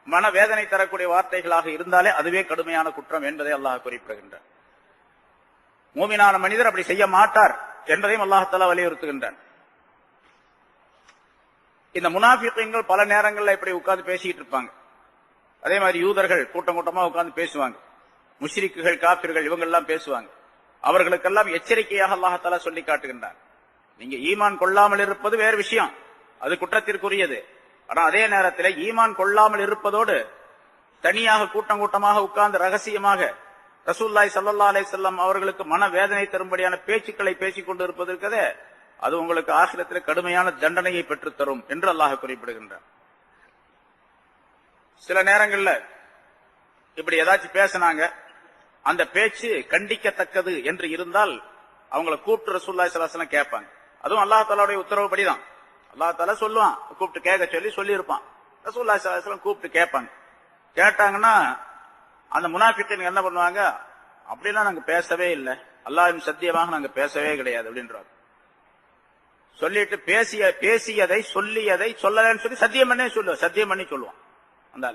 மன வேதனை தரக்கூடிய வார்த்தைகளாக இருந்தாலே அதுவே கடுமையான குற்றம் என்பதை அல்லாஹ் குறிப்பிடுகின்றார். மூமினான மனிதர் அப்படி செய்ய மாட்டார் என்பதையும் அல்லாஹ் தஆலா வலியுறுத்துகின்றார். இந்த முனாஃபிகீன்கள் பல நேரங்களில் இப்படி உட்கார்ந்து பேசிக்கிட்டு இருப்பாங்க. அதே மாதிரி யூதர்கள் கூட்டம் கூட்டமா உட்கார்ந்து பேசுவாங்க. முஷ்ரிக்குகள், காபிர்கள் இவங்க எல்லாம் பேசுவாங்க. அவர்களுக்கெல்லாம் எச்சரிக்கையாக அல்லாஹ் தஆலா சொல்லி காட்டுகின்றார். நீங்க ஈமான் கொள்ளாமல் இருப்பது வேறு விஷயம், அது குற்றத்திற்குரியது. ஆனா அதே நேரத்தில் ஈமான் கொள்ளாமல் இருப்பதோடு தனியாக கூட்டம் கூட்டமாக உட்கார்ந்து ரகசியமாக ரசூலுல்லாஹி ஸல்லல்லாஹு அலைஹி வஸல்லம் அவர்களுக்கு மன வேதனை தரும்படியான பேச்சுக்களை பேசிக் கொண்டு இருப்பதற்கே அது உங்களுக்கு ஆகிரத்தில் கடுமையான தண்டனையை பெற்றுத்தரும் என்று அல்லாஹ் குறிப்பிடுகின்றார். சில நேரங்கள்ல இப்படி ஏதாச்சும் பேசினாங்க, அந்த பேச்சு கண்டிக்கத்தக்கது என்று இருந்தால் அவங்களை கூப்பிட்டு ரசூலுல்லாஹி ஸல்லல்லாஹு அலைஹி வஸல்லம் கேட்பாங்க. அதுவும் அல்லாஹ் தஆலாவுடைய உத்தரவுப்படிதான். அல்லாஹ் தஆலா சொல்லுவான், கூப்பிட்டு கேட்க சொல்லி இருப்பான். ரசூலுல்லாஹி ஸல்லல்லாஹு அலைஹி வஸல்லம் கூப்பிட்டு கேட்பாங்க. கேட்டாங்கன்னா அந்த முனாஃபிகீன் என்ன பண்ணுவாங்க? அப்படிலாம் நாங்க பேசவே இல்லை, அல்லாஹ்வின் சத்தியமாக நாங்க பேசவே கிடையாது அப்படின்றாங்க. சொல்லிட்டு பேசியதை சொல்லியதை சொல்லலன்னு சொல்லி சத்தியம் பண்ணி சொல்லுவான். அந்த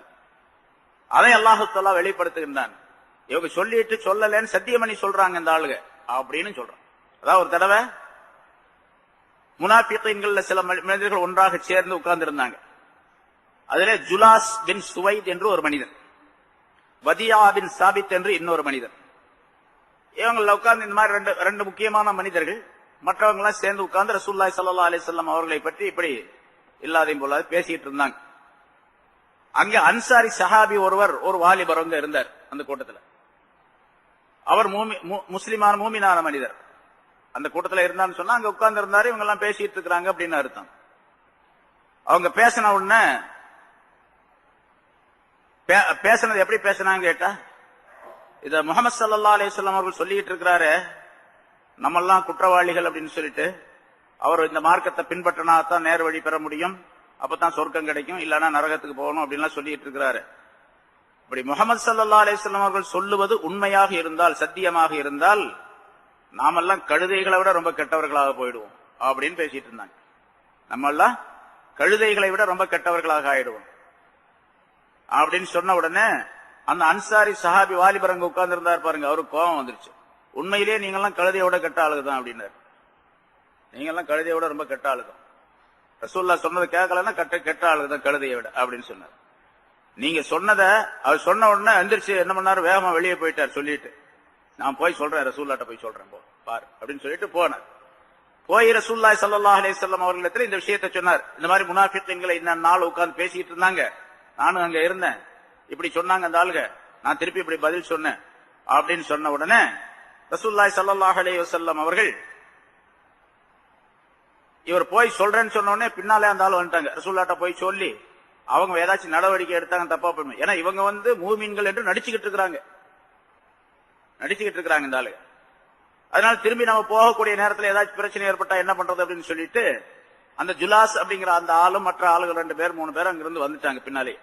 அதை அல்லாஹ் தஆலா வெளிப்படுத்துகின்றான். இவங்க சொல்லிட்டு சொல்லலன்னு சத்தியம் பண்ணி சொல்றாங்க இந்த ஆளுங்க அப்படின்னு சொல்றான். அதாவது ஒரு தடவை முனாஃபிகீன்கள்ல சில மனிதர்கள் ஒன்றாக சேர்ந்து உட்கார்ந்து இருந்தாங்க. அதிலே ஜுலாஸ் பின் சுவைத் என்று ஒரு மனிதர், வதியா பின் சாபித் என்று இன்னொரு மனிதர். இவங்கள உட்கார்ந்து இந்த மாதிரி ரெண்டு முக்கியமான மனிதர்கள் மற்றவங்க எல்லாம் சேர்ந்து உட்கார்ந்து ரசூலுல்லாஹி ஸல்லல்லாஹு அலைஹி வஸல்லம் அவர்களை பற்றி இப்படி இல்லாதையும் போல பேசிட்டு இருந்தாங்க. அங்க அன்சாரி சஹாபி ஒருவர், ஒரு வாலிபர் அங்க இருந்தார் அந்த கூட்டத்தில். அவர் முஸ்லிமான மூமினான மனிதர். அந்த கூட்டத்தில் இருந்தான்னு சொன்னா அங்க உட்கார்ந்து இருந்தாரு. இவங்க எல்லாம் பேசிட்டு இருக்கிறாங்க அப்படின்னு அர்த்தம். அவங்க பேசின உடனே பேசினது எப்படி பேசினாங்க கேட்டா, இத முஹம்மது ஸல்லல்லாஹு அலைஹி வஸல்லம் அவர்கள் சொல்லிட்டு இருக்கிறாரு, நம்ம எல்லாம் குற்றவாளிகள் அப்படின்னு சொல்லிட்டு, அவர் இந்த மார்க்கத்தை பின்பற்றினா தான் நேர் வழி பெற முடியும், அப்பதான் சொர்க்கம் கிடைக்கும், இல்லன்னா நரகத்துக்கு போகணும் அப்படின்லாம் சொல்லிட்டு இருக்கிறாரு. இப்படி முஹம்மது ஸல்லல்லாஹு அலைஹி வஸல்லம் அவர்கள் சொல்லுவது உண்மையாக இருந்தால், சத்தியமாக இருந்தால், நாமெல்லாம் கழுதைகளை விட ரொம்ப கெட்டவர்களாக போயிடுவோம் அப்படின்னு பேசிட்டு இருந்தாங்க. நம்ம எல்லாம் கழுதைகளை விட ரொம்ப கெட்டவர்களாக ஆயிடுவோம் அப்படின்னு சொன்ன உடனே அந்த அன்சாரி சஹாபி வாலிபர் அங்க உட்கார்ந்து இருந்தார் பாருங்க, அவருக்கு கோபம் வந்துருச்சு. உண்மையிலேயே நீங்கெல்லாம் கழுதையோட கெட்ட ஆளுதான் அப்படின்னாரு. நீங்கெல்லாம் கழுதையோட ரொம்ப கெட்ட ஆளுதான், ரசூலுல்லாஹ் சொன்னதை கேட்கலன்னா கெட்ட ஆளுதான் கழுதையை விட அப்படின்னு சொன்னார். நீங்க சொன்னதை அவர் சொன்ன உடனே எந்திரிச்சு என்ன பண்ணாரு, வேகமா வெளியே போயிட்டார். சொல்லிட்டு நான் போய் சொல்றேன், ரசூலுல்லாஹ்ட்ட போய் சொல்றேன் போ பாரு அப்படின்னு சொல்லிட்டு போனார். போய் ரசூலுல்லாஹி ஸல்லல்லாஹு அலைஹி வஸல்லம் அவர்களிடத்தில் இந்த விஷயத்தை சொன்னார். இந்த மாதிரி முனாஃபிக்குகளை இந்த நாள் உட்கார்ந்து பேசிட்டு இருந்தாங்க, நானும் அங்க இருந்தேன், இப்படி சொன்னாங்க அந்த ஆளுங்க, நான் திருப்பி இப்படி பதில் சொன்னேன் அப்படின்னு சொன்ன உடனே ரசூலுல்லாஹி ஸல்லல்லாஹு அலைஹி வஸல்லம் அவர்கள் இவர் போய் சொல்றேன்னு சொன்ன உடனே பின்னாலே அந்த ஆள் வந்துட்டாங்க. ரசூலுல்லாஹ்ட்ட போய் சொல்லி அவங்க ஏதாச்சும் நடவடிக்கை எடுத்தாங்க தப்பா போயிடும். ஏன்னா இவங்க மூமின்கள் என்று நடிச்சுக்கிட்டு இருக்கிறாங்க இந்த ஆளுங்க. அதனால திரும்பி நம்ம போகக்கூடிய நேரத்தில் ஏதாச்சும் பிரச்சனை ஏற்பட்டா என்ன பண்றது அப்படின்னு சொல்லிட்டு அந்த ஜுலாஸ் அப்படிங்கிற அந்த ஆளும் மற்ற ஆளுகள் 2 பேர் 3 பேர் அங்கிருந்து வந்துட்டாங்க பின்னாலே.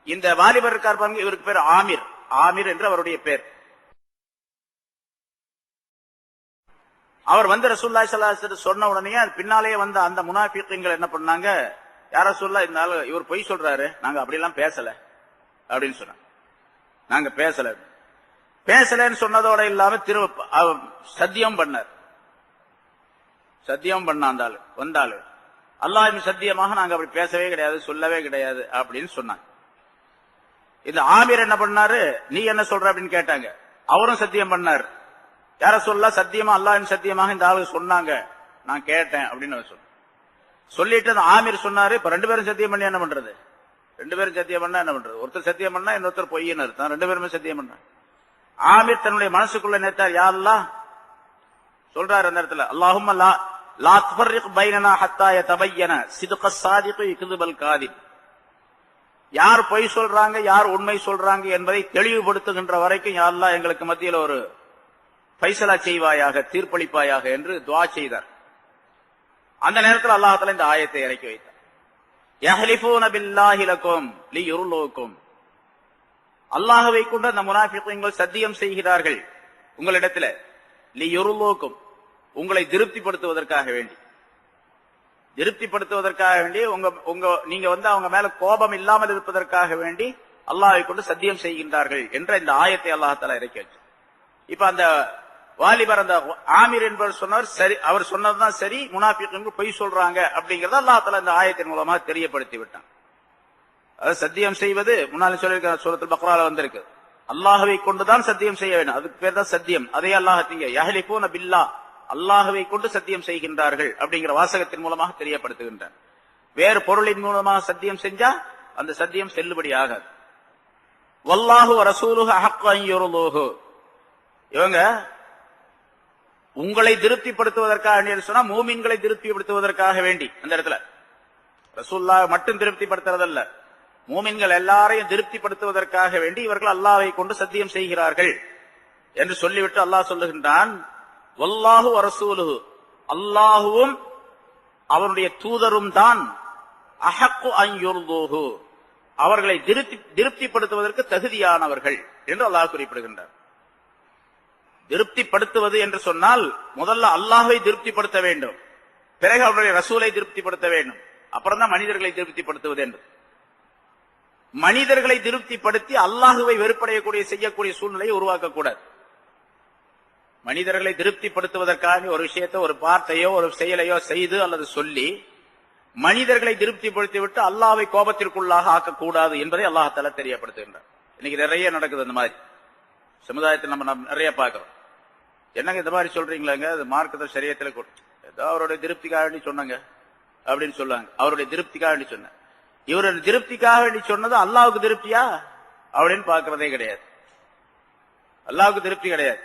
இந்த வாலிபர் இருக்கார் பாருங்க, இவருக்கு பேர் ஆமிர் என்று அவருடைய பேர். அவர் ரசூலுல்லாஹி ஸல்லல்லாஹு அலைஹி வஸல்லம் சொன்ன உடனே பின்னாலே வந்த அந்த முனாஃபிக்குகள் என்ன பண்ணாங்க, யார ரசூலுல்லாஹ் இந்த ஆளு இவர் பொய் சொல்றாரு, நாங்க அப்படி எல்லாம் பேசல அப்படின்னு சொன்னாங்க. நாங்க பேசலன்னு சொன்னதோட இல்லாம சத்தியம் பண்ணார். வந்தாள் அல்லாஹ்வின் சத்தியமாக நாங்க அப்படி பேசவே கிடையாது, சொல்லவே கிடையாது அப்படின்னு சொன்னாங்க. இந்த ஆமீர் என்ன பண்ணாரு, நீ என்ன சொல்ற அப்படின்னு கேட்டாங்க. அவரும் சத்தியம் பண்ணார். யார சொல்ல சத்தியமா அல்லாஹ்வின் சத்தியமாக இந்த ஆளு சொன்னாங்க, நான் கேட்டேன் அப்படின்னு சொல்லிட்டு அந்த ஆமீர் சொன்னாரு, இப்ப 2 பேரும் சத்தியம் பண்ணி என்ன பண்றது, 2 பேரும் சத்தியம் பண்ணா என்ன பண்றது, ஒருத்தர் சத்தியம் பண்ணா இன்னொருத்தர் பொய்ன்னு அர்த்தம், 2 பேருமே சத்தியம் பண்ணாங்க. ஆமீர் தன்னுடைய மனசுக்குள்ள நேத்தார், யா அல்லாஹ் சொல்றாரு அந்த இடத்துல, அல்லாஹும்ம லா துஃபர்ரிக் பைனனா ஹத்தா யதபையன சித்கஸ் ஸாதிகி யக்துபல் காதிப். யார் பொய் சொல்றாங்க யார் உண்மை சொல்றாங்க என்பதை தெளிவுபடுத்துகின்ற வரைக்கும் யா அல்லாஹ் எங்களுக்கு மத்தியில் ஒரு ஃபைசலா செய்வாயாக, தீர்ப்பளிப்பாயாக என்று துஆ செய்தார். அந்த நேரத்தில் அல்லாஹ் தஆலா இந்த ஆயத்தை இறக்கி வைத்தார். யஹ்லிஃபூன பில்லாஹி லகும் லியுர்லூக்கும். அல்லாஹ்வை கொண்டு அந்த முனாஃபிக்குகள் சத்தியம் செய்கிறார்கள் உங்களிடத்தில், லியுர்லூக்கும் உங்களை திருப்திப்படுத்துவதற்காக வேண்டி நீங்க அவங்க மேல கோபம் இல்லாமல் இருப்பதற்காக வேண்டி அல்லாஹ்வை கொண்டு சத்தியம் செய்கின்றார்கள் என்ற இந்த ஆயத்தை அல்லாஹ் தஆலா இறக்கி வச்சார். இப்ப அந்த வாலிபர் அந்த ஆமீர் என்பவர் சொன்னார், சரி அவர் சொன்னதுதான் சரி, முனாஃபிக்குகள் பொய் சொல்றாங்க அப்படிங்கறத அல்லாஹ் தஆலா இந்த ஆயத்தின் மூலமாக தெரியப்படுத்தி விட்டான். அதாவது சத்தியம் செய்வது முன்னாடி சொல்லியிருக்க சூரத்துல் பக்ரால வந்திருக்கு, அல்லாஹ்வை கொண்டுதான் சத்தியம் செய்ய வேண்டும், அதுக்கு பேர் தான் சத்தியம். அதே அல்லாஹ் யஹ்லிஃபூன பில்லாஹ் அல்லாஹ்வை கொண்டு சத்தியம் செய்கின்றார்கள் அப்படிங்கிற வாசகத்தின் மூலமாக தெரியப்படுத்துகின்றார். வேறு பொருளின் மூலமாக சத்தியம் செஞ்சா அந்த சத்தியம் செல்லுபடி ஆகாது. வல்லாஹு வ ரசூலுஹு அஹக்க அன் யுர்லூஹு. இவங்க உங்களை திருப்திப்படுத்துவதற்காக சொன்னா மூமின்களை திருப்திப்படுத்துவதற்காக வேண்டி, அந்த இடத்துல ரசூலுல்லாஹ் மட்டும் திருப்திப்படுத்துறதல்ல, மூமின்கள் எல்லாரையும் திருப்திப்படுத்துவதற்காக வேண்டி இவர்கள் அல்லாஹ்வை கொண்டு சத்தியம் செய்கிறார்கள் என்று சொல்லிவிட்டு அல்லாஹ் சொல்லுகின்றான், வல்லாஹு வ ரசூலுஹு அல்லாஹுவும் அவருடைய தூதரும் தான் அஹக்கு அன் யுர்லூஹு அவர்களை திருப்திப்படுத்துவதற்கு தகுதியானவர்கள் என்று அல்லாஹ் குறிப்பிடுகின்றார். திருப்திப்படுத்துவது என்று சொன்னால் முதல்ல அல்லாஹ்வை திருப்திப்படுத்த வேண்டும், பிறகு அவருடைய ரசூலை திருப்திப்படுத்த வேண்டும், அப்புறம் தான் மனிதர்களை திருப்திப்படுத்துவது என்று. மனிதர்களை திருப்திப்படுத்தி அல்லாஹுவை வெறுப்படையக்கூடிய செய்யக்கூடிய சூழ்நிலையை உருவாக்கக்கூடாது. மனிதர்களை திருப்திப்படுத்துவதற்காக ஒரு விஷயத்தை ஒரு வார்த்தையோ ஒரு செயலையோ செய்து அல்லது சொல்லி மனிதர்களை திருப்திப்படுத்தி விட்டு அல்லாஹ்வை கோபத்திற்குள்ளாக ஆக்கக்கூடாது என்பதை அல்லாஹ் தஆலா தெரியப்படுத்துகின்றார். இன்னைக்கு நிறைய நடக்குது அந்த மாதிரி சமுதாயத்தில் நம்ம நிறைய பார்க்கிறோம். என்னங்க இந்த மாதிரி சொல்றீங்களாங்க, அது மார்க்கத்தை ஷரியத்துல ஏதோ அவருடைய திருப்திக்காக வேண்டி சொன்னாங்க அப்படின்னு சொல்லுவாங்க. அவருடைய திருப்திக்காக வேண்டி சொன்ன, இவருடைய திருப்திக்காக வேண்டி சொன்னது அல்லாஹ்வுக்கு திருப்தியா அப்படின்னு பார்க்கிறதே கிடையாது. அல்லாஹ்வுக்கு திருப்தி கிடையாது.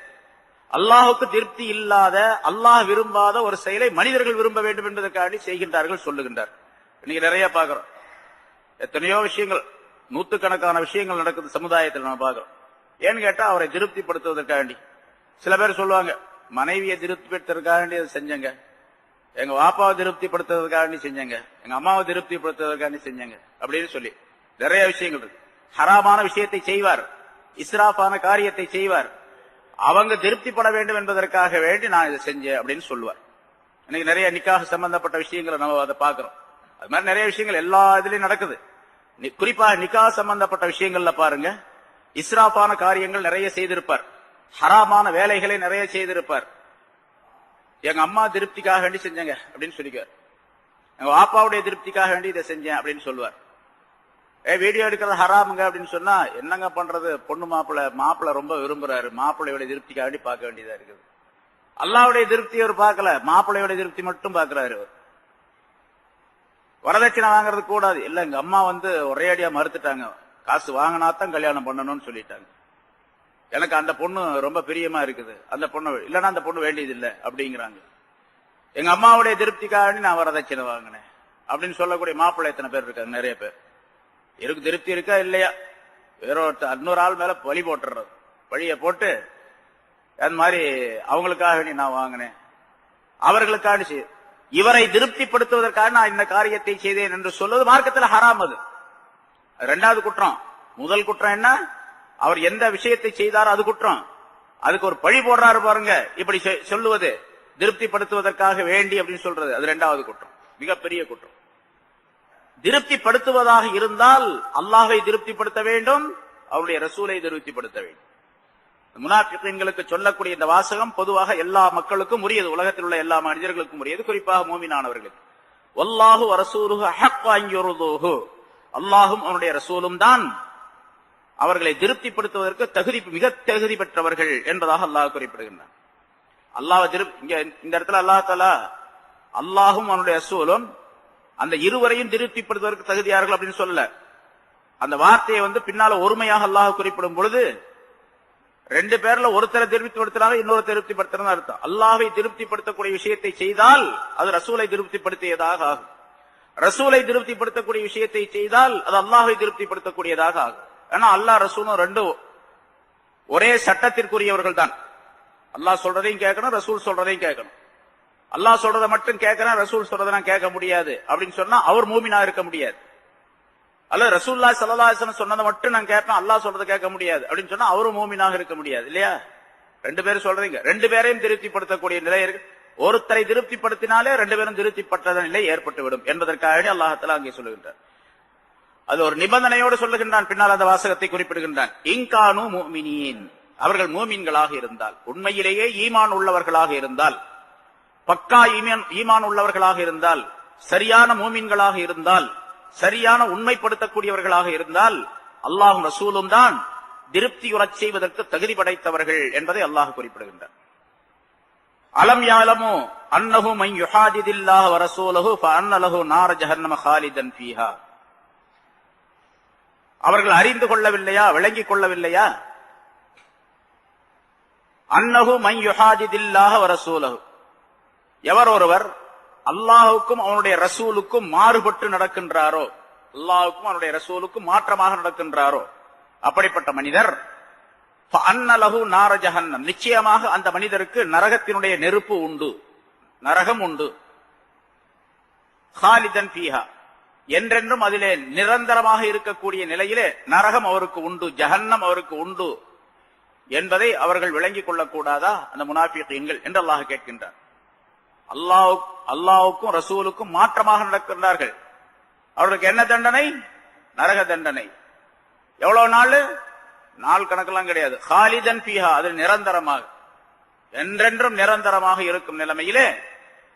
அல்லாஹ்வுக்கு திருப்தி இல்லாத அல்லாஹ் விரும்பாத ஒரு செயலை மனிதர்கள் விரும்ப வேண்டும் என்பதற்காக செய்கின்றார்கள், சொல்லுகின்றார். இன்னைக்கு நிறைய பார்க்கிறோம். எத்தனையோ விஷயங்கள், நூற்றுக்கணக்கான விஷயங்கள் நடக்குது சமுதாயத்தில் நம்ம பார்க்கிறோம். ஏன்னு கேட்டா அவரை திருப்திப்படுத்துவதற்காக வேண்டி. சில பேர் சொல்லுவாங்க, மனைவியை திருப்திப்படுத்துவதற்காக வேண்டி அதை செஞ்சங்க, எங்க வாப்பாவை திருப்திப்படுத்துவதற்காக வேண்டி செஞ்சங்க, எங்க அம்மாவை திருப்திப்படுத்துவதற்காக வேண்டி செஞ்சங்க அப்படின்னு சொல்லி நிறைய விஷயங்கள் இருக்கு. ஹராமான விஷயத்தை செய்வார், இஸ்ராஃபான காரியத்தை செய்வார், அவங்க திருப்திப்பட வேண்டும் என்பதற்காக வேண்டி நான் இதை செஞ்சேன் அப்படின்னு சொல்லுவார். இன்னைக்கு நிறைய நிக்காஹ் சம்பந்தப்பட்ட விஷயங்களை நம்ம அதை பார்க்கிறோம். அது மாதிரி நிறைய விஷயங்கள் எல்லா இதுலயும் நடக்குது. குறிப்பாக நிக்கா சம்பந்தப்பட்ட விஷயங்கள்ல பாருங்க, இஸ்ராஃபான காரியங்கள் நிறைய செய்திருப்பார், ஹராமான வேலைகளை நிறைய செய்திருப்பார். எங்க அம்மா திருப்திக்காக வேண்டி செஞ்சங்க அப்படின்னு சொல்லிக்குவார். எங்க வாப்பாவுடைய திருப்திக்காக வேண்டி இதை செஞ்சேன் அப்படின்னு சொல்லுவார். வீடியோ எடுக்கிறது ஹராமுங்க அப்படின்னு சொன்னா என்னங்க பண்றது, பொண்ணு மாப்பிள்ள ரொம்ப விரும்புறாரு, மாப்பிள்ளையோட திருப்திக்காக வேண்டி பார்க்க வேண்டியதா இருக்குது. அல்லாவுடைய திருப்தி அவர் பார்க்கல, மாப்பிள்ளையோட திருப்தி மட்டும் பார்க்கிறாரு. வரதட்சணை வாங்குறது கூடாது இல்ல, எங்க அம்மா ஒரே அடியா மறுத்துட்டாங்க, காசு வாங்கினாத்தான் கல்யாணம் பண்ணணும்னு சொல்லிட்டாங்க. எனக்கு அந்த பொண்ணு ரொம்ப பிரியமா இருக்குது, அந்த பொண்ணு இல்லன்னா அந்த பொண்ணு வேண்டியது இல்லை அப்படிங்கிறாங்க. எங்க அம்மாவுடைய திருப்திக்காக நான் வரதட்சணை வாங்கினேன் அப்படின்னு சொல்லக்கூடிய மாப்பிள்ளை எத்தனை பேர் இருக்காங்க? நிறைய பேர். எனக்கு திருப்தி இருக்கா இல்லையா, வேற இன்னொரு ஆள் மேல வழி போட்டுறது, வழியை போட்டு அந்த மாதிரி அவங்களுக்காக வேண்டி நான் வாங்கினேன், அவர்களுக்காக இவரை திருப்திப்படுத்துவதற்காக நான் இந்த காரியத்தை செய்தேன் என்று சொல்வது மார்க்கத்தில் ஹராம். அது இரண்டாவது குற்றம். முதல் குற்றம் என்ன, அவர் எந்த விஷயத்தை செய்தாரோ அது குற்றம், அதுக்கு ஒரு பழி போடுறாரு பாருங்க, இப்படி சொல்லுவது திருப்திப்படுத்துவதற்காக வேண்டி அப்படின்னு சொல்றது, அது இரண்டாவது குற்றம், மிகப்பெரிய குற்றம். திருப்திப்படுத்துவதாக இருந்தால் அல்லாஹை திருப்திப்படுத்த வேண்டும், அவருடைய ரசூலை திருப்திப்படுத்த வேண்டும். முனாஃபிகீன்களுக்கு சொல்லக்கூடிய இந்த வாசகம் பொதுவாக எல்லா மக்களுக்கும் உரியது, உலகத்தில் உள்ள எல்லா மனிதர்களுக்கும் உரியது, குறிப்பாக மூமினானவர்களுக்கு. வல்லாஹு வரசூலுஹு ஹக்க அன் யுர்துஹு, அல்லாஹும் அவனுடைய ரசூலும் தான் அவர்களை திருப்திப்படுத்துவதற்கு மிக தகுதி பெற்றவர்கள் என்பதாக அல்லாஹ் குறிப்பிடுகின்றான். அல்லாஹ் இந்த இடத்துல அல்லாஹ் தஆலா அல்லாஹும் அவனுடைய ரசூலும் அந்த இருவரையும் திருப்திப்படுத்துவதற்கு தகுதியார்கள் அப்படின்னு சொல்லல. அந்த வார்த்தையை பின்னால ஒருமையாக அல்லாஹ் குறிப்பிடும் பொழுது ரெண்டு பேர்ல ஒருத்தரை திருப்திப்படுத்தினாலும் இன்னொரு திருப்திப்படுத்துறது அர்த்தம். அல்லாஹை திருப்திப்படுத்தக்கூடிய விஷயத்தை செய்தால் அது ரசூலை திருப்திப்படுத்தியதாக ஆகும், ரசூலை திருப்திப்படுத்தக்கூடிய விஷயத்தை செய்தால் அது அல்லாஹை திருப்திப்படுத்தக்கூடியதாக ஆகும். ஏன்னா அல்லாஹ் ரசூலும் ரெண்டும் ஒரே சட்டத்திற்குரியவர்கள் தான். அல்லாஹ் சொல்றதையும் கேட்கணும், ரசூல் சொல்றதையும் கேட்கணும். அல்லாஹ் சொல்றதை மட்டும் கேட்கிறேன், ரசூல் சொல்றதை நான் கேட்க முடியாது அப்படின்னு சொன்னா அவர் மூமினா இருக்க முடியாது. அல்ல ரசூலுல்லாஹி ஸல்லல்லாஹு அலைஹி வஸல்லம் சொன்னதை மட்டும் நான் கேட்பேன், அல்லாஹ் சொல்றதை கேட்க முடியாது அப்படின்னு சொன்னா அவரும் மூமினாக இருக்க முடியாது இல்லையா? ரெண்டு பேரும் சொல்றீங்க, ரெண்டு பேரையும் திருப்திப்படுத்தக்கூடிய நிலை இருக்கு. ஒருத்தரை திருப்திப்படுத்தினாலே ரெண்டு பேரும் திருப்திப்பட்ட நிலை ஏற்பட்டுவிடும் என்பதற்காக அல்லாஹ் தஆலா அங்கே சொல்லுகின்றார். அது ஒரு நிபந்தனையோடு சொல்லுகின்றான், பின்னால் அந்த வாசகத்தை குறிப்பிடுகின்றான். இன்கானு முஃமினீன், அவர்கள் மூமின்களாக இருந்தால், உண்மையிலேயே ஈமான் உள்ளவர்களாக இருந்தால், பக்கா ஈமான் உள்ளவர்களாக இருந்தால், சரியான மூமின்களாக இருந்தால், சரியான உண்மைப்படுத்தக்கூடியவர்களாக இருந்தால் அல்லாஹும் ரசூலும் தான் திருப்தியுறச் செய்வதற்கு தகுதி படைத்தவர்கள் என்பதை அல்லாஹ் குறிப்பிடுகின்றார். அலம் யாலமு அன்னஹு மன் யுஹாதிதில்லாஹ வ ரசூலஹு ஃபஅன்ன லஹு நார ஜஹன்னம காலிதன் ஃபீஹா, அவர்கள் அறிந்து கொள்ளவில்லையா, விளங்கிக் கொள்ளவில்லையா? அன்னஹு மன் யுஹாதிதில்லாஹ வ ரசூலஹு, எவர் ஒருவர் அல்லாஹுக்கும் அவனுடைய ரசூலுக்கும் மாறுபட்டு நடக்கின்றாரோ, அல்லாஹுக்கும் அவனுடைய ரசூலுக்கும் மாற்றமாக நடக்கின்றாரோ, அப்படிப்பட்ட மனிதர் ஃபஅன்ன லஹு நார ஜஹன்னம், நிச்சயமாக அந்த மனிதருக்கு நரகத்தினுடைய நெருப்பு உண்டு, நரகம் உண்டு. காலிதன் ஃபீஹா, என்றென்றும் அதிலே நிரந்தரமாக இருக்கக்கூடிய நிலையிலே நரகம் அவருக்கு உண்டு, ஜஹன்னம் அவருக்கு உண்டு என்பதை அவர்கள் விளங்கிக் கொள்ளக்கூடாதா அந்த முனாஃபிகீன்கள் என்று அல்லாஹ் கேட்கின்றார். அல்லாஹுக்கும் ரசூலுக்கும் மாற்றமாக நடக்கின்றார்கள், அவர்களுக்கு என்ன தண்டனை? நரக தண்டனை. எவ்வளவு நாள்? நாள் கணக்கெல்லாம் கிடையாது. காலிதன் ஃபீஹா, அது நிரந்தரமாக என்றென்றும் நிரந்தரமாக இருக்கும் நிலைமையிலே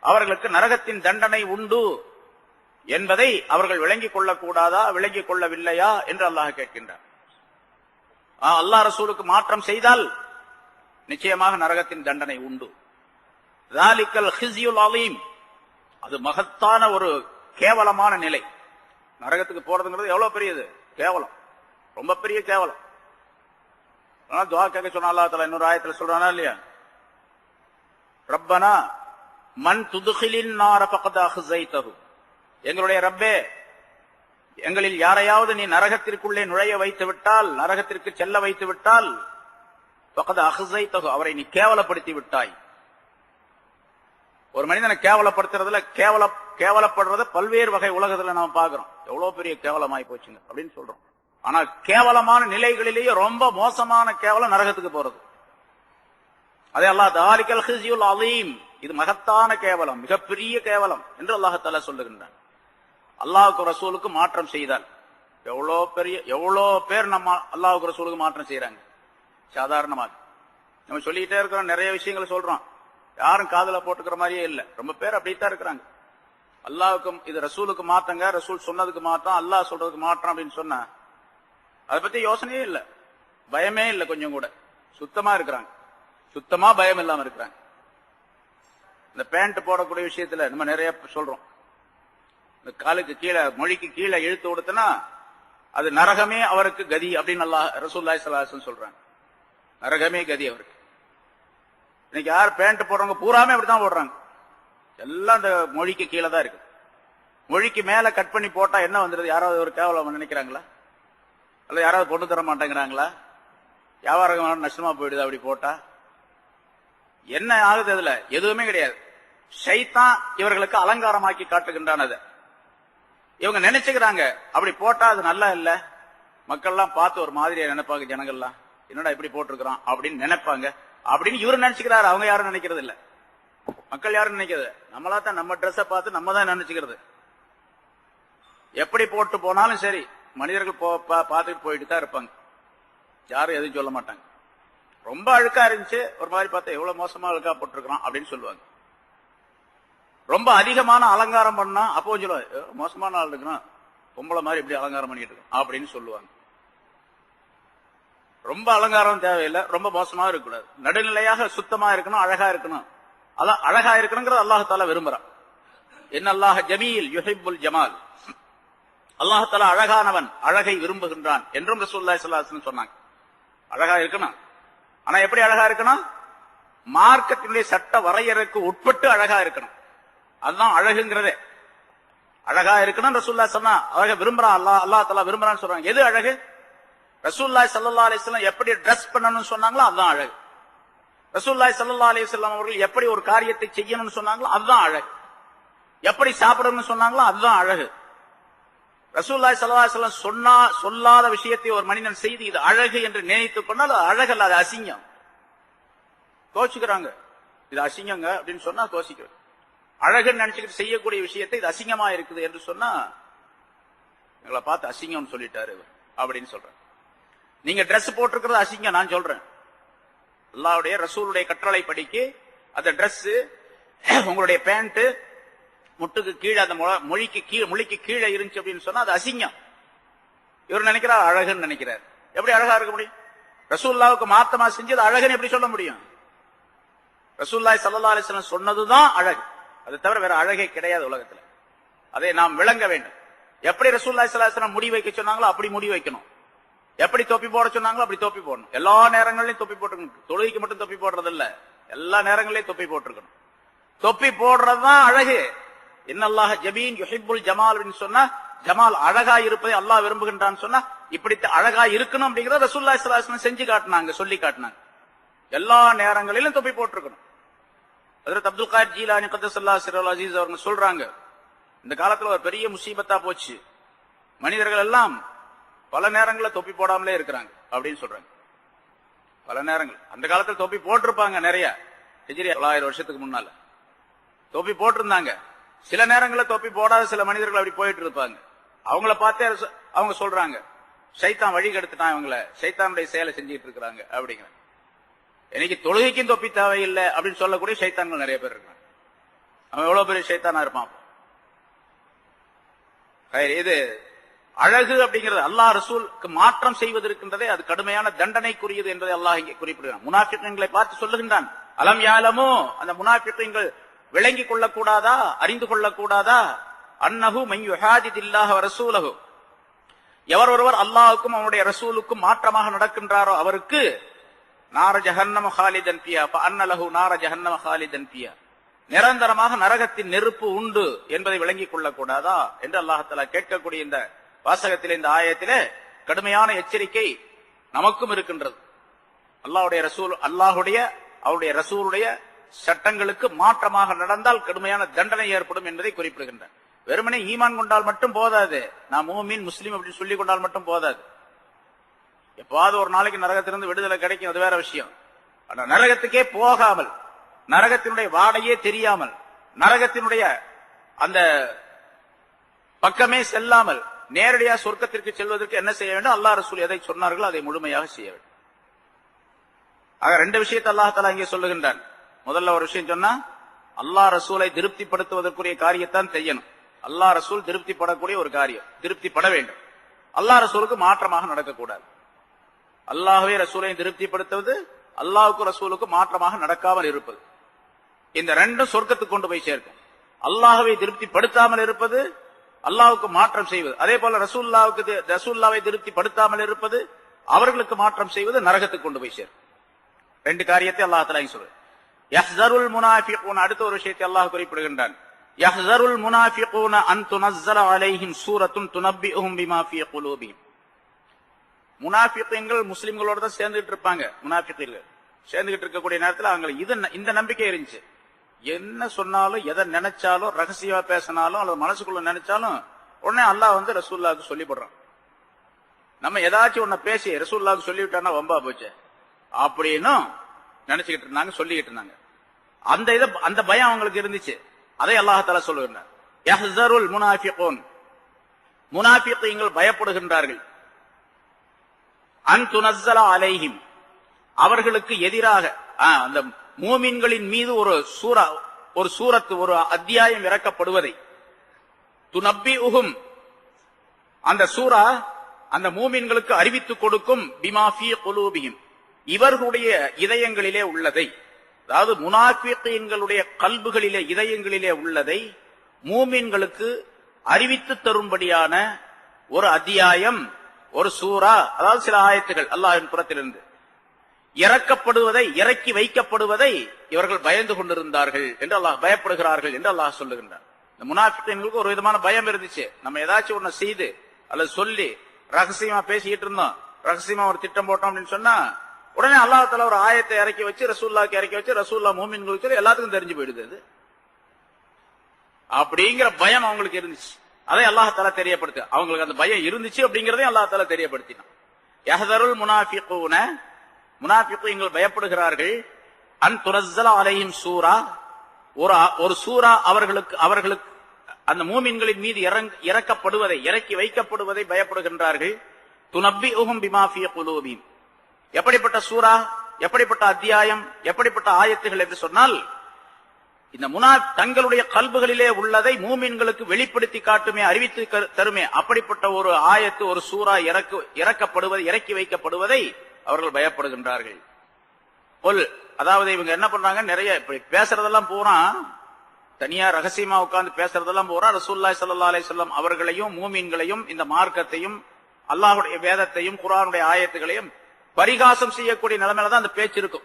அவர்களுக்கு நரகத்தின் தண்டனை உண்டு என்பதை அவர்கள் விளங்கிக் கொள்ளக்கூடாதா, விளங்கிக் கொள்ளவில்லையா என்று அல்லாஹ் கேட்கின்றார். அல்லாஹ் ரசூலுக்கு மாற்றம் செய்தால் நிச்சயமாக நரகத்தின் தண்டனை உண்டு. ذَلِكَ الْخِزْيُ الْعَظِيمُ, அது மகத்தான ஒரு கேவலமான நிலை. நரகத்துக்கு போறதுங்கிறது எவ்வளவு பெரியது, கேவலம், ரொம்ப பெரிய கேவலம். துஆ கேட்க சொன்னா அல்லாஹ் தஆலா இன்னொரு ஆயத்துல சொல்றானா இல்லையா, ரப்பனா மன் துத்கிலின் நார ஃபகத் அஹ்ஸைதஹு, எங்களுடைய ரப்பே, எங்களில் யாரையாவது நீ நரகத்திற்குள்ளே நுழைய வைத்து விட்டால், நரகத்திற்கு செல்ல வைத்து விட்டால், ஃபகத் அஹ்ஸைதஹு, அவரை நீ கேவலப்படுத்தி விட்டாய். ஒரு மனிதனை கேவலப்படுத்துறதுல கேவலப்படுறத பல்வேறு வகை உலகத்துல நாம பாக்குறோம், எவ்வளவு பெரிய கேவலமாய் போச்சுங்க அப்படின்னு சொல்றோம். ஆனா கேவலமான நிலைகளிலேயே ரொம்ப மோசமான கேவலம் நரகத்துக்கு போறது. அதே அல்லாஹ் தாலிகல் ஹிஸ்யுல் அலீம், இது மகத்தான கேவலம், மிகப்பெரிய கேவலம் என்று அல்லாஹ் தஆலா சொல்லுகின்றான். அல்லாஹ்வுக்கு ரசூலுக்கு மாற்றம் செய்தால் எவ்வளோ பேர் நம்ம அல்லாஹ்வுக்கு ரசூலுக்கு மாற்றம் செய்யறாங்க. சாதாரணமாக நம்ம சொல்லிக்கிட்டே இருக்கிறோம், நிறைய விஷயங்களை சொல்றோம், யாரும் காதுல போட்டுக்கிற மாதிரியே இல்லை. ரொம்ப பேர் அப்படித்தான் இருக்கிறாங்க. அல்லாஹ்வுக்கும் இது ரசூலுக்கு மாற்றங்க, ரசூல் சொன்னதுக்கு மாற்றம், அல்லாஹ் சொல்றதுக்கு மாற்றம் அப்படின்னு சொன்னா அதை பத்தி யோசனையே இல்லை, பயமே இல்லை, கொஞ்சம் கூட சுத்தமா இருக்கிறாங்க, சுத்தமா பயம் இல்லாம இருக்கிறாங்க. இந்த பேண்ட் போடக்கூடிய விஷயத்துல நம்ம நிறைய சொல்றோம், இந்த காலுக்கு கீழே மொழிக்கு கீழே இழுத்து கொடுத்தனா அது நரகமே அவருக்கு கதி அப்படின்னு அல்லாஹ் ரசூலுல்லாஹி ஸல்லல்லாஹு அலைஹி வஸல்லம் சொல்றாங்க. நரகமே கதி அவருக்கு. இன்னைக்கு யார் பேண்ட் போடுறவங்க பூராமே அப்படித்தான் போடுறாங்க, எல்லாம் இந்த மொழிக்கு கீழே தான் இருக்கு. மொழிக்கு மேல கட் பண்ணி போட்டா என்ன வந்துடுது? யாராவது ஒரு கேவலம் நினைக்கிறாங்களா? அல்ல யாராவது பொண்ணு தர மாட்டேங்கிறாங்களா? வியாபாரம் நஷ்டமா போயிடுது அப்படி போட்டா? என்ன ஆகுது? அதுல எதுவுமே கிடையாது. ஷைத்தான் இவர்களுக்கு அலங்காரமாக்கி காட்டுகின்றான். அதை இவங்க நினைச்சுக்கிறாங்க அப்படி போட்டா அது நல்லா இல்ல, மக்கள்லாம் பார்த்து ஒரு மாதிரியா நினைப்பாங்க, ஜனங்கள்லாம் என்னடா இப்படி போட்டிருக்கிறான் அப்படின்னு நினைப்பாங்க அப்படின்னு இவரு நினைச்சுக்கிறாரு. அவங்க யாரும் நினைக்கிறது இல்ல, மக்கள் யாரும் நினைக்கிறது, நம்மளா தான் நம்ம ட்ரெஸ்ஸை பார்த்து நம்ம தான் நினைச்சுக்கிறது. எப்படி போட்டு போனாலும் சரி மனிதர்கள் பார்த்துட்டு போயிட்டு தான் இருப்பாங்க, யாரும் எதுவும் சொல்ல மாட்டாங்க. ரொம்ப அழுக்கா இருந்துச்சு ஒரு மாதிரி பார்த்தா எவ்வளவு மோசமா அழுக்கா போட்டிருக்கிறான் அப்படின்னு சொல்லுவாங்க. ரொம்ப அதிகமான அலங்காரம் பண்ணா அப்போ சொல்லுவாங்க மோசமான ஆள் இருக்கிறான், பொம்பளை மாதிரி இப்படி அலங்காரம் பண்ணிட்டு இருக்கோம் அப்படின்னு சொல்லுவாங்க. ரொம்ப அலங்காரம் தேவையில்லை, ரொம்ப மோசமா இருக்கக்கூடாது, நடுநிலையாக சுத்தமா இருக்கணும், அழகா இருக்கணும். அதான் அழகா இருக்கணுங்கிறது அல்லாஹ் தாலா விரும்புறான். இன்னல்லாஹ ஜமீல் யுஹிப்புல் ஜமால், அல்லாஹ் தாலா அழகானவன், அழகை விரும்புகின்றான் என்றும் ரசூலுல்லாஹி ஸல்லல்லாஹு அலைஹி வஸல்லம் சொன்னாங்க. அழகா இருக்கணும், ஆனா எப்படி அழகா இருக்கணும்? மார்க்கத்தினுடைய சட்ட வரையறைக்கு உட்பட்டு அழகா இருக்கணும். அதுதான் அழகுங்கிறதே. அழகா இருக்கணும் ரசூலுல்லாஹி சொன்னா அழக விரும்புறான், அல்லாஹ் தாலா விரும்புறான்னு சொல்றாங்க. எது அழகு? ரசூலுல்லாஹி ஸல்லல்லாஹு அலைஹி வஸல்லம் எப்படி ட்ரெஸ் பண்ணணும்னு சொன்னாங்களோ அதுதான் அழகு. ரசூலுல்லாஹி ஸல்லல்லாஹு அலைஹி வஸல்லம் அவர்கள் எப்படி ஒரு காரியத்தை செய்யணும்னு சொன்னாங்களோ அதுதான் அழகு. எப்படி சாப்பிடணும்னு சொன்னாங்களோ அதுதான் அழகு. ரசூலுல்லாஹி ஸல்லல்லாஹு அலைஹி வஸல்லம் சொல்லாத விஷயத்தை ஒரு மனிதன் செய்து இது அழகு என்று நினைத்துக் கொண்டால் அது அழகு அல்ல, அது அசிங்கம். கோச்சுக்கிறாங்க, இது அசிங்கங்க அப்படின்னு சொன்னா கோச்சிக்கிறது. அழகுன்னு நினைச்சுக்கிட்டு செய்யக்கூடிய விஷயத்தை இது அசிங்கமா இருக்குது என்று சொன்னா எங்களை பார்த்து அசிங்கம்னு சொல்லிட்டாரு அப்படின்னு சொல்றேன். நீங்க ட்ரெஸ் போட்டிருக்கிறது அசிங்கம் நான் சொல்றேன். அல்லாஹ்வுடைய ரசூலுடைய கட்டளை படிக்கு அந்த ட்ரெஸ், உங்களுடைய பேண்ட் முட்டுக்கு கீழே அந்த மொழிக்கு கீழே இருந்துச்சு அப்படின்னு சொன்னா அது அசிங்கம். இவர் நினைக்கிறார் அழகுன்னு நினைக்கிறார். எப்படி அழகா இருக்க முடியும்? ரசூலுல்லாஹ்வுக்கு மாத்தமா செஞ்சது அழகுன்னு எப்படி சொல்ல முடியும்? ரசூலுல்லாஹி ஸல்லல்லாஹு அலைஹி வஸல்லம் சொன்னதுதான் அழகு, அது தவிர வேற அழகே கிடையாது உலகத்துல. அதை நாம் விளங்க வேண்டும். எப்படி ரசூலுல்லாஹி ஸல்லல்லாஹு அலைஹி வஸல்லம் முடி வைக்க சொன்னாங்களோ அப்படி முடி வைக்கணும், எப்படி தொப்பி போட சொன்னாங்களோ அப்படி தொப்பி போடணும். எல்லா நேரங்களிலும் தொப்பி போட்டுக்கணும். தொழுகைக்கு மட்டும் தொப்பி போடுறது இல்ல, எல்லா நேரங்களிலும் தொப்பி போட்டிருக்கணும். தொப்பி போடுறதுதான் அழகு. இன்னல்லாஹ ஜமீன் யுஹிப்புல் ஜமால் சொன்னா ஜமால் அழகா இருப்பதை அல்லாஹ் விரும்புகின்றான்னு சொன்னா இப்படி அழகா இருக்கணும் அப்படிங்கறத ரசூலுல்லாஹி ஸல்லல்லாஹு அலைஹி வஸல்லம் செஞ்சு காட்டினாங்க, சொல்லி காட்டினாங்க. எல்லா நேரங்களிலும் தொப்பி போட்டிருக்கணும். ஹஜ்ரத் அப்துல் காதிர் ஜீலானி கத்தஸல்லாஹு சிர்ருல் அஸீஸ் அவங்க சொல்றாங்க, இந்த காலத்துல ஒரு பெரிய முசீபத்தா போச்சு, மனிதர்கள் எல்லாம் பல நேரங்களில் தொப்பி போடாமலே இருக்கிறாங்க அப்படின்னு சொல்றாங்க. பல நேரங்கள் அந்த காலத்துல தொப்பி போட்டிருப்பாங்க நிறைய, ஹிஜ்ரி 900 வருஷத்துக்கு முன்னால தொப்பி போட்டிருந்தாங்க. சில நேரங்களில் தொப்பி போடாத சில மனிதர்கள் அப்படி போயிட்டு இருப்பாங்க. அவங்கள பார்த்தே அவங்க சொல்றாங்க ஷைத்தான் வழி கெடுத்துட்டான், இவங்களை ஷைத்தானுடைய செயலை செஞ்சுட்டு இருக்கிறாங்க அப்படிங்கிற. இன்னைக்கு தொழுகைக்கும் தொப்பி தேவையில்லை அப்படின்னு சொல்லக்கூடிய ஷைத்தான்கள் நிறைய பேர் இருக்காங்க. அவன் எவ்வளவு பெரிய ஷைத்தானா இருப்பான். இது அழகு அப்படிங்கிறது அல்லாஹ் ரசூலுக்கு மாற்றம் செய்வது இருக்கின்றதே அது கடுமையான தண்டனைக்குரியது என்பதை அல்லாஹ் இங்கே குறிப்பிடுகிறான். முனாஃபிக்குகளை பார்த்து சொல்லுகின்றான், அலம் யாலமோ, அந்த முனாஃபிக்குகள் விளங்கிக் கொள்ளக்கூடாதா, அறிந்து கொள்ளக்கூடாதா, அன்னஹு மன் யுஹாதிதில்லாஹ வ ரசூலஹு, எவர் ஒருவர் அல்லாஹ்வுக்கும் அவருடைய ரசூலுக்கும் மாற்றமாக நடக்கின்றாரோ அவருக்கு நார ஜஹன்னம ஹாலிதன் ஃபியா ஃபஅன்ன லஹு நார ஜஹன்னம ஹாலிதன் ஃபியா, நிரந்தரமாக நரகத்தின் நெருப்பு உண்டு என்பதை விளங்கிக் கொள்ளக்கூடாதா என்று அல்லாஹ் தஆலா கேட்கக்கூடிய இந்த வாசகத்திலே, இந்த ஆயத்திலே கடுமையான எச்சரிக்கை நமக்கும் இருக்கின்றது. அல்லாஹ்வுடைய ரசூல், அல்லாஹ்வுடைய அவருடைய ரசூலுடைய சட்டங்களுக்கு மாற்றமாக நடந்தால் கடுமையான தண்டனை ஏற்படும் என்பதை குறிப்பிடுகின்றன. வெறுமனே ஈமான் கொண்டால் மட்டும் போதாது, நான் மூமின் முஸ்லீம் அப்படின்னு சொல்லிக் கொண்டால் மட்டும் போதாது. எப்பாவது ஒரு நாளைக்கு நரகத்திலிருந்து விடுதலை கிடைக்கும், அது வேற விஷயம். ஆனா நரகத்துக்கே போகாமல், நரகத்தினுடைய வாடையே தெரியாமல், நரகத்தினுடைய அந்த பக்கமே செல்லாமல் நேரடியா சொர்க்கத்திற்கு செல்வதற்கு என்ன செய்ய வேண்டும்? அல்லாஹ் ரசூல் எதை சொன்னார்களோ அதை முழுமையாக செய்ய வேண்டும். ஆக ரெண்டு விஷயத்தை அல்லாஹ் தஆலா இங்கே சொல்லுகின்றான். முதல்ல ஒரு விஷயம் சொன்னா, அல்லாஹ் ரசூலை திருப்திப்படுத்துவதற்குரிய காரியத்தான் செய்யணும். அல்லாஹ் ரசூல் திருப்திப்படக்கூடிய ஒரு காரியம், திருப்திப்பட வேண்டும். அல்லாஹ் ரசூலுக்கு மாற்றமாக நடக்கக்கூடாது. அல்லாஹ்வே ரசூலை திருப்திப்படுத்துவது, அல்லாஹ்வுக்கு ரசூலுக்கு மாற்றமாக நடக்காமல் இருப்பது, இந்த ரெண்டும் சொர்க்கத்துக்கு கொண்டு போய் சேர்க்கும். அல்லாஹ்வை திருப்திப்படுத்தாமல் இருப்பது, அல்லாஹ்வுக்கு மாற்றம் செய்வது, அதே போல ரசூலுல்லாவை திருப்திப்படுத்தாமல் இருப்பது, அவர்களுக்கு மாற்றம் செய்வது நரகத்துக்கு கொண்டு போய் சேர்க்கும். ரெண்டு காரியத்தை அல்லாஹ் தஆலா சொல்றார். யஹ்ஸருல் முனாஃபிகூன், அடுத்த ஒரு விஷயத்தை அல்லாஹ் குறிப்பிடுகின்றான். யஹ்ஸருல் முனாஃபிகூன அன் துனஸ்ஸல அலைஹிம் சூரத்துன் துனப்பிஹும் பிமா ஃபீ குலூபிஹிம். முனாஃபிகீன்கள் முஸ்லிம்களோட தான் சேர்ந்துட்டு இருப்பாங்க. முனாஃபிகீன்கள் சேர்ந்துகிட்டு இருக்கக்கூடிய நேரத்தில் அவங்க இந்த நம்பிக்கை இருந்துச்சு, என்ன சொன்னாலும் எதை நினைச்சாலும் ரகசியமா பேசினாலும் அல்லது மனசுக்குள்ள நினைச்சாலும் உடனே அல்லாஹ் ரசூலுல்லாஹ்வுக்கு சொல்லிவிடுறான். நம்ம ஏதாச்சும் ஒன்ன பேசி ரசூலுல்லாஹ்வுக்கு சொல்லிவிட்டான்னா வம்பா போச்சு அப்படின்னு நினைச்சுக்கிட்டு இருந்தாங்க, சொல்லிக்கிட்டு இருந்தாங்க. அந்த பயம் அவங்களுக்கு இருந்துச்சு. அதை அல்லாஹ் தஆலா சொல்லுகிறார். யஹ்ஸருல் முனாஃபிகூன், முனாஃபிகீன்கள் பயப்படுகின்றார்கள். அன் துனஸ்ஸல அலைஹிம், அவர்களுக்கு எதிராக அந்த மூமின்களின் மீது ஒரு சூரத்து, ஒரு அத்தியாயம் இறக்கப்படுவதை, துனப்பிஹும், அந்த சூரா அந்த மூமின்களுக்கு அறிவித்துக் கொடுக்கும், பிமா ஃபீ குலூபிஹிம், இவர்களுடைய இதயங்களிலே உள்ளதை, அதாவது முனாஃபிகீன்களுடைய கல்புகளிலே இதயங்களிலே உள்ளதை மூமின்களுக்கு அறிவித்து தரும்படியான ஒரு அத்தியாயம், ஒரு சூரா, அதாவது சில ஆயத்துகள் அல்லாஹ்வின் புறத்திலிருந்து இறக்கப்படுவதை, இறக்கி வைக்கப்படுவதை இவர்கள் பயந்து கொண்டிருந்தார்கள் என்று அல்லாஹ், பயப்படுகிறார்கள் என்று அல்லாஹ் சொல்லுகின்றார். இந்த முனாஃபிகீன்களுக்கு ஒரு விதமான பயம் இருந்துச்சு. நம்ம ஏதாச்சும் ஒண்ணு செய்து அல்லது சொல்லி ரகசியமா பேசிக்கிட்டு இருந்தோம், ரகசியமா ஒரு திட்டம் போட்டோம் அப்படின்னு சொன்னா உடனே அல்லாஹ் தஆலா ஒரு ஆயத்தை இறக்கி வச்சு ரசூலுல்லாஹ்க்கு இறக்கி வச்சு ரசூலுல்லாஹ் மூமின்களுக்கு சொல்லி எல்லாத்துக்கும் தெரிஞ்சு போயிடுது. அது அப்படிங்கிற பயம் அவங்களுக்கு இருந்துச்சு. அதை அல்லாஹ் தஆலா தெரியப்படுத்து, அவங்களுக்கு அந்த பயம் இருந்துச்சு அப்படிங்கறதையும் அல்லாஹ் தஆலா தெரியப்படுத்தினான். யஹ்ஸருல் முனாஃபிகூன, முனாஃபிகீன்கள் பயப்படுகிறார்கள். அன் துனஸ்ஸல அலைஹிம் சூரா, ஒரு சூரா அவர்களுக்கு அந்த மூமின்களின் மீது இறக்கப்படுவதை, இறக்கி வைக்கப்படுவதை பயப்படுகின்றார்கள். துனப்பிஹும் பிமா ஃபீ குலூபிஹிம், எப்படிப்பட்ட சூரா, எப்படிப்பட்ட அத்தியாயம், எப்படிப்பட்ட ஆயத்துகள் என்று சொன்னால், இந்த தங்களுடைய கல்புகளிலே உள்ளதை மூமின்களுக்கு வெளிப்படுத்தி காட்டுமே, அறிவித்து தருமே, அப்படிப்பட்ட ஒரு ஆயத்து, ஒரு சூரா இறக்கப்படுவதை, இறக்கி வைக்கப்படுவதை அவர்கள் பயப்படுகின்றார்கள். அதாவது இவங்க என்ன பண்றாங்க, நிறைய பேசுறதெல்லாம் பூரா தனியா ரகசியமா உட்கார்ந்து பேசுறதெல்லாம் பூரா ரசூலுல்லாஹி ஸல்லல்லாஹு அலைஹி வஸல்லம் அவர்களையும் மூமின்களையும் இந்த மார்க்கத்தையும் அல்லாஹ்வுடைய வேதத்தையும் குர்ஆனுடைய ஆயத்துகளையும் பரிகாசம் செய்யக்கூடிய நிலைமையில தான் அந்த பேச்சு இருக்கும்.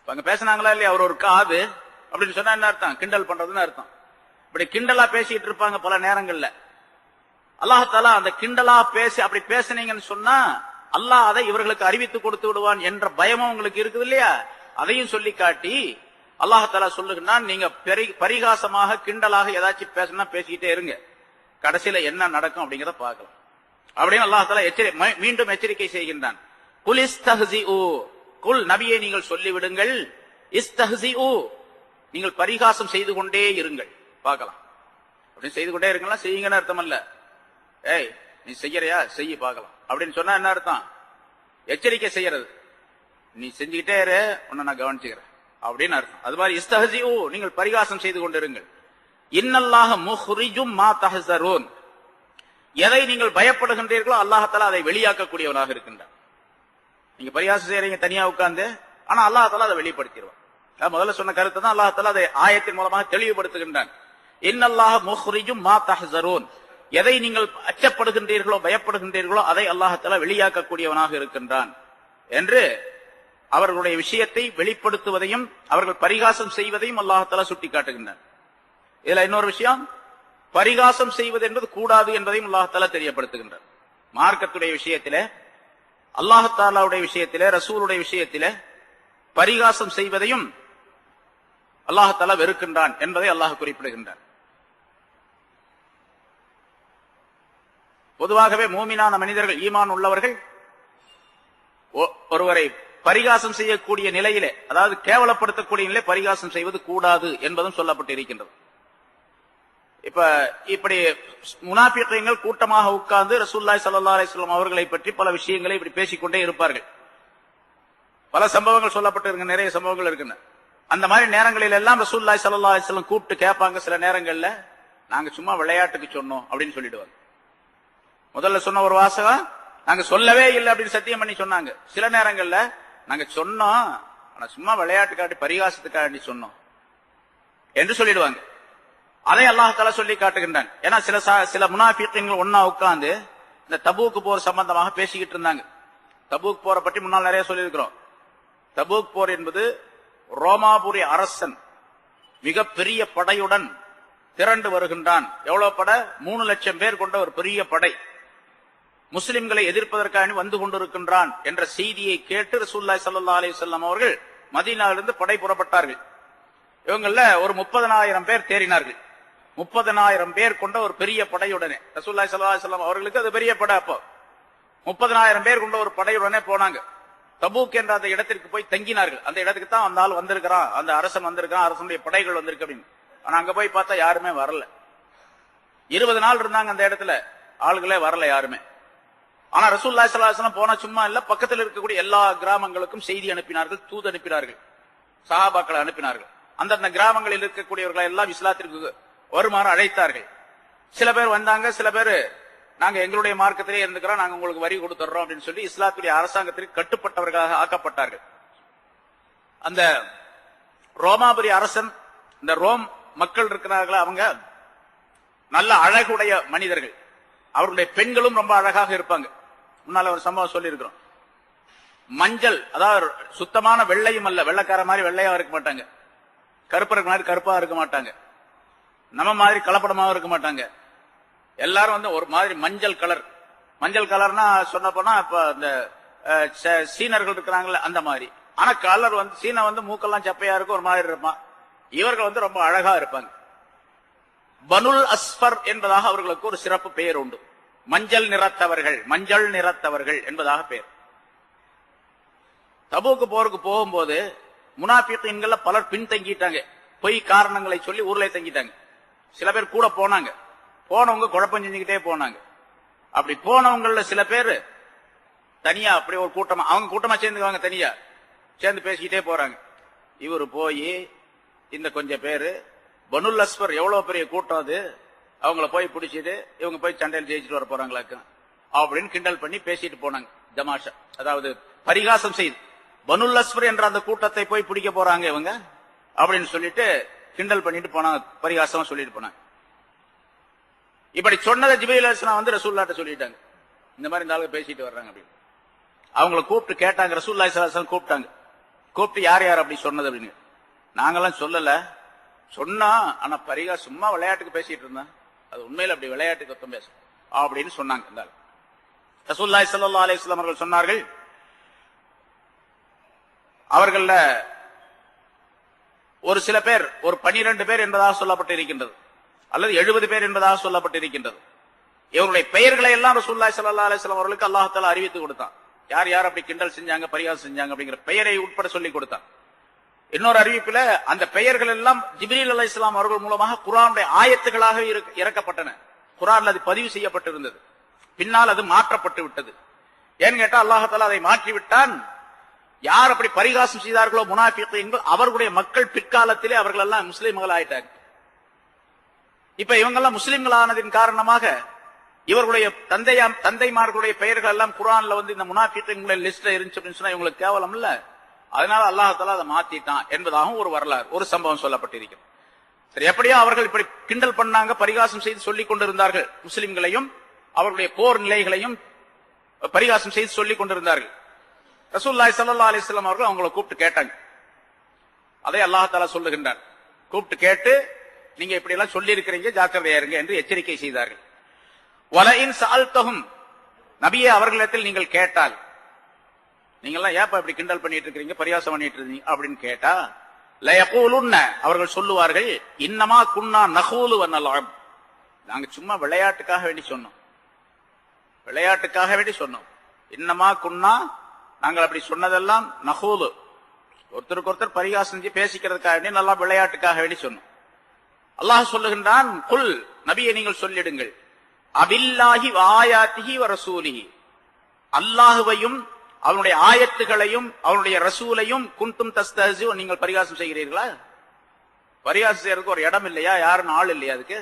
அங்க பேசினாங்களா இல்லையா, அவர் ஒரு காது அப்படின்னு சொன்னா என்ன அர்த்தம், கிண்டல் பண்றதுன்னு அர்த்தம். இப்படி கிண்டலா பேசிட்டு இருப்பாங்க பல நேரங்கள்ல. அல்லாஹ் தஆலா அந்த கிண்டலா பேசி அப்படி பேசுனீங்கன்னு சொன்னா அல்லாஹ் அதை இவர்களுக்கு அறிவித்து கொடுத்து விடுவான் என்ற பயமும் உங்களுக்கு இருக்குது இல்லையா, அதையும் சொல்லி காட்டி அல்லாஹ் தஆலா சொல்லுகிறான், நீங்க பரிகாசமாக கிண்டலாக ஏதாச்சும் பேசினா பேசிக்கிட்டே இருங்க, கடைசியில என்ன நடக்கும் அப்படிங்கறத பார்க்கலாம் அப்படின்னு அல்லாஹ் தஆலா மீண்டும் எச்சரிக்கை செய்கின்றான். குல் இஸ்தஹ்சிஉ, குல் நபியே நீங்கள் சொல்லிவிடுங்கள், இஸ்தஹ்சிஉ, நீங்கள் பரிகாசம் செய்து கொண்டே இருங்கள், பார்க்கலாம் அப்படின்னு. செய்து கொண்டே இருக்கலாம் செய்யுங்கன்னு அர்த்தம் அல்ல. ஏய் நீ செய்யறியா, செய்ய பார்க்கலாம் அப்படின்னு சொன்னா என்ன அர்த்தம், எச்சரிக்கை செய்யறது. நீ செஞ்சுக்கிட்டே இரு, உன்னை நான் கவனிச்சுக்கிறேன் அப்படின்னு அர்த்தம். அது மாதிரி இஸ்தஹ்சிஉ, நீங்கள் பரிகாசம் செய்து கொண்டிருங்கள். இன்னல்லாஹ முஹ்ரிஜும் மா தஹ்ஸரூன், எதை நீங்கள் பயப்படுகின்றீர்களோ அல்லாஹ் தஆலா அதை வெளியாக்கக்கூடியவனாக இருக்கின்றான். நீங்க பரிகாசம் செய்யறீங்க தனியா உட்கார்ந்து, ஆனா அல்லாஹ் தஆலா அதை வெளிப்படுத்திடுவான். முதல்ல சொன்ன கருத்தை தான் அல்லாஹ் தஆலா அதை ஆயத்தின் மூலமாக தெளிவுபடுத்துகின்றான். இன்னல்லாஹ முஹ்ரிஜும் மா தஹ்ஸரூன், எதை நீங்கள் அச்சப்படுகின்றீர்களோ பயப்படுகின்றீர்களோ அதை அல்லாஹ் தஆலா வெளியாக்கக்கூடியவனாக இருக்கின்றான் என்று அவர்களுடைய விஷயத்தை வெளிப்படுத்துவதையும் அவர்கள் பரிகாசம் செய்வதையும் அல்லாஹ் தஆலா சுட்டி காட்டுகின்றான். இதுல இன்னொரு விஷயம், பரிகாசம் செய்வது என்பது கூடாது என்பதையும் அல்லாஹ் தஆலா தெரியப்படுத்துகின்றார். மார்க்கத்துடைய விஷயத்திலே, அல்லாஹ் தஆலாவுடைய விஷயத்திலே, ரசூலுடைய விஷயத்திலே பரிகாசம் செய்வதையும் அல்லாஹ் தஆலா வெறுக்கின்றான் என்பதை அல்லாஹ் குறிப்பிடுகின்றார். பொதுவாகவே மூமினான மனிதர்கள், ஈமான் உள்ளவர்கள் ஒருவரை பரிகாசம் செய்யக்கூடிய நிலையிலே, அதாவது கேவலப்படுத்தக்கூடிய நிலையிலே பரிகாசம் செய்வது கூடாது என்பதும் சொல்லப்பட்டு இருக்கின்றது. இப்ப இப்படி முனாஃபிகீன்கள் கூட்டமாக உட்கார்ந்து ரசூலுல்லாஹி ஸல்லல்லாஹு அலைஹி வஸல்லம் அவர்களை பற்றி பல விஷயங்களை இப்படி பேசிக்கொண்டே இருப்பார்கள். பல சம்பவங்கள் சொல்லப்பட்டிருக்கு, நிறைய சம்பவங்கள் இருக்குன்னு. அந்த மாதிரி நேரங்களில் எல்லாம் ரசூலுல்லாஹி ஸல்லல்லாஹு அலைஹி வஸல்லம் கூப்பிட்டு கேட்பாங்க. சில நேரங்கள்ல நாங்க சும்மா விளையாட்டுக்கு சொன்னோம் அப்படின்னு சொல்லிடுவாங்க. முதல்ல சொன்ன ஒரு வாசகம் நாங்க சொல்லவே இல்லை அப்படின்னு சத்தியம் பண்ணி சொன்னாங்க. சில நேரங்கள்ல நாங்க சொன்னோம், ஆனா சும்மா விளையாட்டுக்காண்டி பரிகாசத்துக்காண்டி சொன்னோம் என்று சொல்லிடுவாங்க. அதை அல்லாஹ் தஆலா சொல்லி காட்டுகின்றான். ஏன்னா சில முனாஃபிகீன்கள் ஒன்னா உட்கார்ந்து இந்த தபூக் போர் சம்பந்தமாக பேசிக்கிட்டு இருந்தாங்க. தபூக் போரை பற்றி முன்னால் நிறைய சொல்லியிருக்கிறோம். தபூக் போர் என்பது ரோமாபுரி அரசன் மிகப்பெரிய படையுடன் திரண்டு வருகின்றான். எவ்வளவு படை? 3 லட்சம் பேர் கொண்ட ஒரு பெரிய படை முஸ்லிம்களை எதிர்ப்பதற்காக வந்து கொண்டிருக்கின்றான் என்ற செய்தியை கேட்டு ரசூலுல்லாஹி ஸல்லல்லாஹு அலைஹி வஸல்லம் அவர்கள் மதீனாவிலிருந்து படை புறப்பட்டார்கள். இவங்கள ஒரு 30,000 பேர் தேறினார்கள். 30,000 பேர் கொண்ட ஒரு பெரிய படையுடனே ரசூலுல்லாஹி ஸல்லல்லாஹு அலைஹி வஸல்லம் அவர்களுக்கு அது பெரிய படை. அப்போ 30,000 பேர் கொண்ட ஒரு படையுடனே போனாங்க. தபூக் என்ற அந்த இடத்திற்கு போய் தங்கினார்கள். அந்த இடத்துக்கு தான் அந்த ஆள் வந்திருக்கிறான், அந்த அரசன் வந்திருக்கான், அரசனுடைய படைகள் வந்திருக்கு அப்படின்னு. ஆனா அங்க போய் பார்த்தா யாருமே வரல. 20 நாள் இருந்தாங்க அந்த இடத்துல, ஆளுகளே வரல யாருமே. ஆனா ரசூலுல்லாஹி ஸல்லல்லாஹு அலைஹி வஸல்லம் போனா சும்மா இல்ல, பக்கத்தில் இருக்கக்கூடிய எல்லா கிராமங்களுக்கும் செய்தி அனுப்பினார்கள், தூது அனுப்பினார்கள், சஹாபாக்களை அனுப்பினார்கள். அந்தந்த கிராமங்களில் இருக்கக்கூடியவர்களை எல்லாம் இஸ்லாத்திற்கு வருமாறு அழைத்தார்கள். சில பேர் வந்தாங்க, சில பேர் நாங்க எங்களுடைய மார்க்கத்திலே இருந்துக்கிறோம், நாங்க உங்களுக்கு வரி கொடுத்துறோம் அப்படின்னு சொல்லி இஸ்லாத்துடைய அரசாங்கத்திற்கு கட்டுப்பட்டவர்களாக ஆக்கப்பட்டார்கள். அந்த ரோமாபுரி அரசன், இந்த ரோம் மக்கள் இருக்கிறார்களா, அவங்க நல்ல அழகுடைய மனிதர்கள். அவர்களுடைய பெண்களும் ரொம்ப அழகாக இருப்பாங்க. முன்னால ஒரு சம்பவம் சொல்லி இருக்கிறோம். மஞ்சள், அதாவது சுத்தமான வெள்ளையும் அல்ல, வெள்ளைக்கார மாதிரி வெள்ளையா இருக்க மாட்டாங்க, கருப்பருக்கு மாதிரி கருப்பா இருக்க மாட்டாங்க, நம்ம மாதிரி கலப்படமாவும் இருக்க மாட்டாங்க. எல்லாரும் வந்து ஒரு மாதிரி மஞ்சள் கலர். மஞ்சள் கலர்னா சொன்ன போனா இப்ப இந்த சீனர்கள் இருக்கிறாங்கல்ல அந்த மாதிரி. ஆனா கலர் வந்து சீன வந்து மூக்கெல்லாம் சப்பையா இருக்கும், ஒரு மாதிரி இருப்பான். இவர்கள் வந்து ரொம்ப அழகா இருப்பாங்க. பனுல் அஸ்ஃபர் என்பதாக அவர்களுக்கு ஒரு சிறப்பு பெயர் உண்டு. மஞ்சள் நிறத்தவர்கள், மஞ்சள் நிறத்தவர்கள் என்பதாக பெயர். தபூக்கு போருக்கு போகும்போது முனாஃபிகீன்கள் பலர் பின்தங்கிட்டாங்க. பொய் காரணங்களை சொல்லி ஊர்ல தங்கிட்டாங்க. சில பேர் கூட போனாங்க. போனவங்க குழப்பம் செஞ்சுக்கிட்டே போனாங்க. அப்படி போனவங்கள சில பேர் தனியா அப்படி ஒரு கூட்டமா, அவங்க கூட்டமா சேர்ந்துக்குவாங்க, தனியா சேர்ந்து பேசிக்கிட்டே போறாங்க. இவரு போய் இந்த கொஞ்சம் பேரு பனுல் அஸ்ஃபர் எவ்வளவு பெரிய கூட்டம் அது, அவங்கள போய் பிடிச்சிட்டு இவங்க போய் சண்டையில் ஜெயிச்சுட்டு வர போறாங்களாக்கு அப்படின்னு கிண்டல் பண்ணி பேசிட்டு போனாங்க. தமாஷா, அதாவது பரிகாசம் செய்து பனுல் அஸ்ஃபர் என்ற அந்த கூட்டத்தை போய் பிடிக்க போறாங்க இவங்க அப்படின்னு சொல்லிட்டு கிண்டல் பண்ணிட்டு போனாங்க, பரிகாசமா சொல்லிட்டு போனாங்க. இப்படி சொன்னதை ஜிப்ரீல் அலைஹிஸ்ஸலாம் வந்து ரசூலுல்லாஹ்ட்ட சொல்லிட்டாங்க, இந்த மாதிரி இந்த ஆளுங்க பேசிட்டு வர்றாங்க அப்படின்னு. அவங்கள கூப்பிட்டு கேட்டாங்க, ரசூலுல்லாஹி ஸல்லல்லாஹு அலைஹி வஸல்லம் கூப்பிட்டாங்க. கூப்பிட்டு யார் யார் அப்படி சொன்னது அப்படின்னு. நாங்கெல்லாம் சொல்லல, சொன்னா ஆனா பரிகாசம் சும்மா விளையாட்டுக்கு பேசிட்டு இருந்தேன், அது உண்மையில அப்படி விளையாட்டுக்கு ஒத்தம் பேச அப்படின்னு சொன்னாங்க. ரசூலுல்லாஹி ஸல்லல்லாஹு அலைஹி வஸல்லம் அவர்கள் சொன்னார்கள், அவர்கள ஒரு சில பேர், ஒரு 12 பேர் என்பதாக சொல்லப்பட்டு இருக்கின்றது, அல்லது 70 பேர் என்பதாக சொல்லப்பட்டு இருக்கின்றது. இவருடைய பெயர்களை எல்லாம் ரசூலுல்லாஹி ஸல்லல்லாஹு அலைஹி வஸல்லம் அவர்களுக்கு அல்லாஹ் தஆலா அறிவித்து கொடுத்தான். யார் யார் அப்படி கிண்டல் செஞ்சாங்க, பரிகாசம் செஞ்சாங்க அப்படிங்கிற பெயரை உட்பட சொல்லி கொடுத்தான். இன்னொரு அறிவிப்பில் அந்த பெயர்கள் எல்லாம் ஜிப்ரீல் அலைஹிஸ்ஸலாம் அவர்கள் மூலமாக குர்ஆனுடைய ஆயத்துகளாக இறக்கப்பட்டன. குர்ஆன்ல அது பதிவு செய்யப்பட்டிருந்தது. பின்னால் அது மாற்றப்பட்டு விட்டது. ஏன்னு கேட்டா அல்லாஹ் தஆலா அதை மாற்றி விட்டான். யார் அப்படி பரிகாசம் செய்தார்களோ முனாஃபிகீன்கள், அவர்களுடைய மக்கள் பிற்காலத்திலே அவர்கள் எல்லாம் முஸ்லிம்கள் ஆயிட்டாங்க. இப்ப இவங்கெல்லாம் முஸ்லிம்கள் ஆனதின் காரணமாக இவர்களுடைய தந்தைமார்களுடைய பெயர்கள் எல்லாம் குர்ஆன்ல வந்து இந்த முனாஃபிகீன்களுடைய லிஸ்ட்ல இருந்துச்சு அப்படின்னு சொன்னா இவங்களுக்கு கேவலம் இல்ல. அதனால அல்லாஹ் தஆலா அதை மாத்திட்டான் என்பதாகவும் ஒரு வரலாறு, ஒரு சம்பவம் சொல்லப்பட்டிருக்கிறது. சரி, எப்படியோ அவர்கள் இப்படி கிண்டல் பண்ணாங்க, பரிகாசம் செய்து சொல்லிக் கொண்டிருந்தார்கள். முஸ்லிம்களையும் அவர்களுடைய போர் நிலைகளையும் பரிகாசம் செய்து சொல்லிக் கொண்டிருந்தார்கள். ரசூலுல்லாஹி ஸல்லல்லாஹு அலைஹி வஸல்லம் அவர்கள் அவங்களை கூப்பிட்டு கேட்டாங்க. அதை அல்லாஹ் தஆலா சொல்லுகின்றார். கூப்பிட்டு கேட்டு நீங்க இப்படி எல்லாம் சொல்லி இருக்கிறீங்க, ஜாக்கிரதையா இருங்க என்று எச்சரிக்கை செய்தார்கள். வலஇன் சஅல்தஹும், நபியே அவர்களிடத்தில் நீங்கள் கேட்டால், நீங்கெல்லாம் ஏப்பா இப்படி கிண்டல் பண்ணிட்டு இருக்கீங்க, பரியாசம் பண்ணிட்டு இருக்கீங்க அப்படின்னு கேட்டா, லயகூலுன்ன, அவர்கள் சொல்லுவார்கள், இன்னமா குன்னா நகூலு வனல்அப், நாங்க சும்மா விளையாட்டுக்காக வேண்டி சொன்னோம், விளையாட்டுக்காக வேண்டி சொன்னோம். இன்னமா குன்னா, நாங்கள் அப்படி சொன்னதெல்லாம் நகூலு, ஒருத்தருக்கு ஒருத்தர் பரிகாசம் செஞ்சு பேசிக்கிறதுக்காக வேண்டி, நல்லா விளையாட்டுக்காக வேண்டி சொன்னோம். அல்லாஹ் சொல்லுகின்றான், குல் நபியை நீங்கள் சொல்லிடுங்கள், அபில்லாஹி ஆயாத்திஹி வ ரசூலிஹி, அல்லாஹுவையும் அவனுடைய ஆயத்துகளையும் அவனுடைய ரசூலையும் குன்தும் தஸ்தஹ்ஸிஊ, நீங்கள் பரிகாசம் செய்கிறீர்களா? பரிகாசம் செய்யறதுக்கு ஒரு இடம் இல்லையா? யாரும் ஆள் இல்லையா அதுக்கு?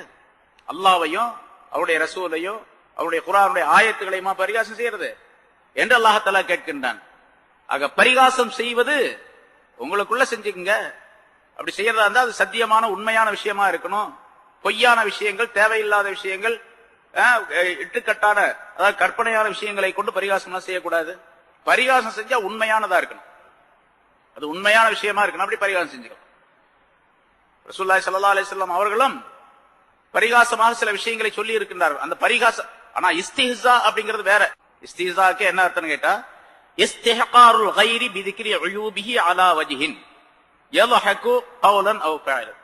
அல்லாஹ்வையும் அவருடைய ரசூலையும் அவருடைய குர்ஆனுடைய ஆயத்துகளையுமா பரிகாசம் செய்யறது என்று அல்லாஹ் தஆலா கேட்கின்றான். ஆக பரிகாசம் செய்வது உங்களுக்குள்ள செஞ்சுக்குங்க. அப்படி செய்யறதா இருந்தா அது சத்தியமான உண்மையான விஷயமா இருக்கணும். பொய்யான விஷயங்கள், தேவையில்லாத விஷயங்கள், இட்டுக்கட்டான அதாவது கற்பனையான விஷயங்களை கொண்டு பரிகாசம் செய்யக்கூடாது. பரிகாசம் செஞ்சா உண்மையானதா இருக்கணும், அது உண்மையான விஷயமா இருக்கணும். அப்படி பரிகாசம் செஞ்சுக்கணும். ரசூலுல்லாஹி ஸல்லல்லாஹு அலைஹி வஸல்லம் அவர்களும் பரிகாசமாக சில விஷயங்களை சொல்லி இருக்கின்றார்கள். அந்த பரிகாசம், ஆனா இஸ்திஹ்ஸா அப்படிங்கிறது வேற. இஸ்திஹ்ஸாக்கு என்ன அர்த்தம் கேட்டா, இஸ்திஹ்காருல் கைரி பிதிக்ரி உயூபிஹி அலா வஜ்ஹின் யல்ஹகு கௌலன் அவ் ஃபஅலன்.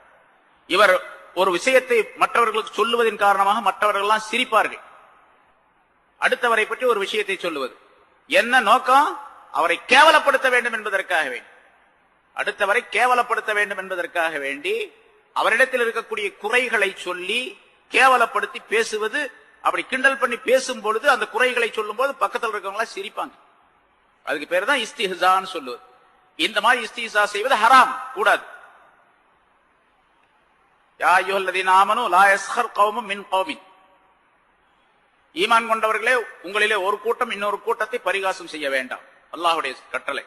இவர் ஒரு விஷயத்தை மற்றவர்களுக்கு சொல்லுவதன் காரணமாக மற்றவர்கள் எல்லாம் சிரிப்பார்கள். அடுத்தவரை பற்றி ஒரு விஷயத்தை சொல்லுவது என்ன நோக்கம்? அவரை கேவலப்படுத்த வேண்டும் என்பதற்காக வேண்டி, அடுத்தவரை கேவலப்படுத்த வேண்டும் என்பதற்காக வேண்டி அவரிடத்தில் இருக்கக்கூடிய குறைகளை சொல்லி கேவலப்படுத்தி பேசுவது. அப்படி கிண்டல் பண்ணி பேசும் பொழுது அந்த குறைகளை சொல்லும் போது பக்கத்தில் இருக்கவங்களா சிரிப்பாங்க. அதுக்கு பேர் தான் இஸ்திஹ்ஸான்னு சொல்லுவது. இந்த மாதிரி இஸ்திஹ்ஸா செய்வது ஹராம், கூடாது. யா அய்யுஹல்லதீன ஆமனூ லா யஸ்ஹர் கௌமும் மின் கௌமின், ஈமான் கொண்டவர்களே உங்களிலே ஒரு கூட்டம் இன்னொரு கூட்டத்தை பரிகாசம் செய்ய வேண்டாம், அல்லாஹ்வுடைய கட்டளை.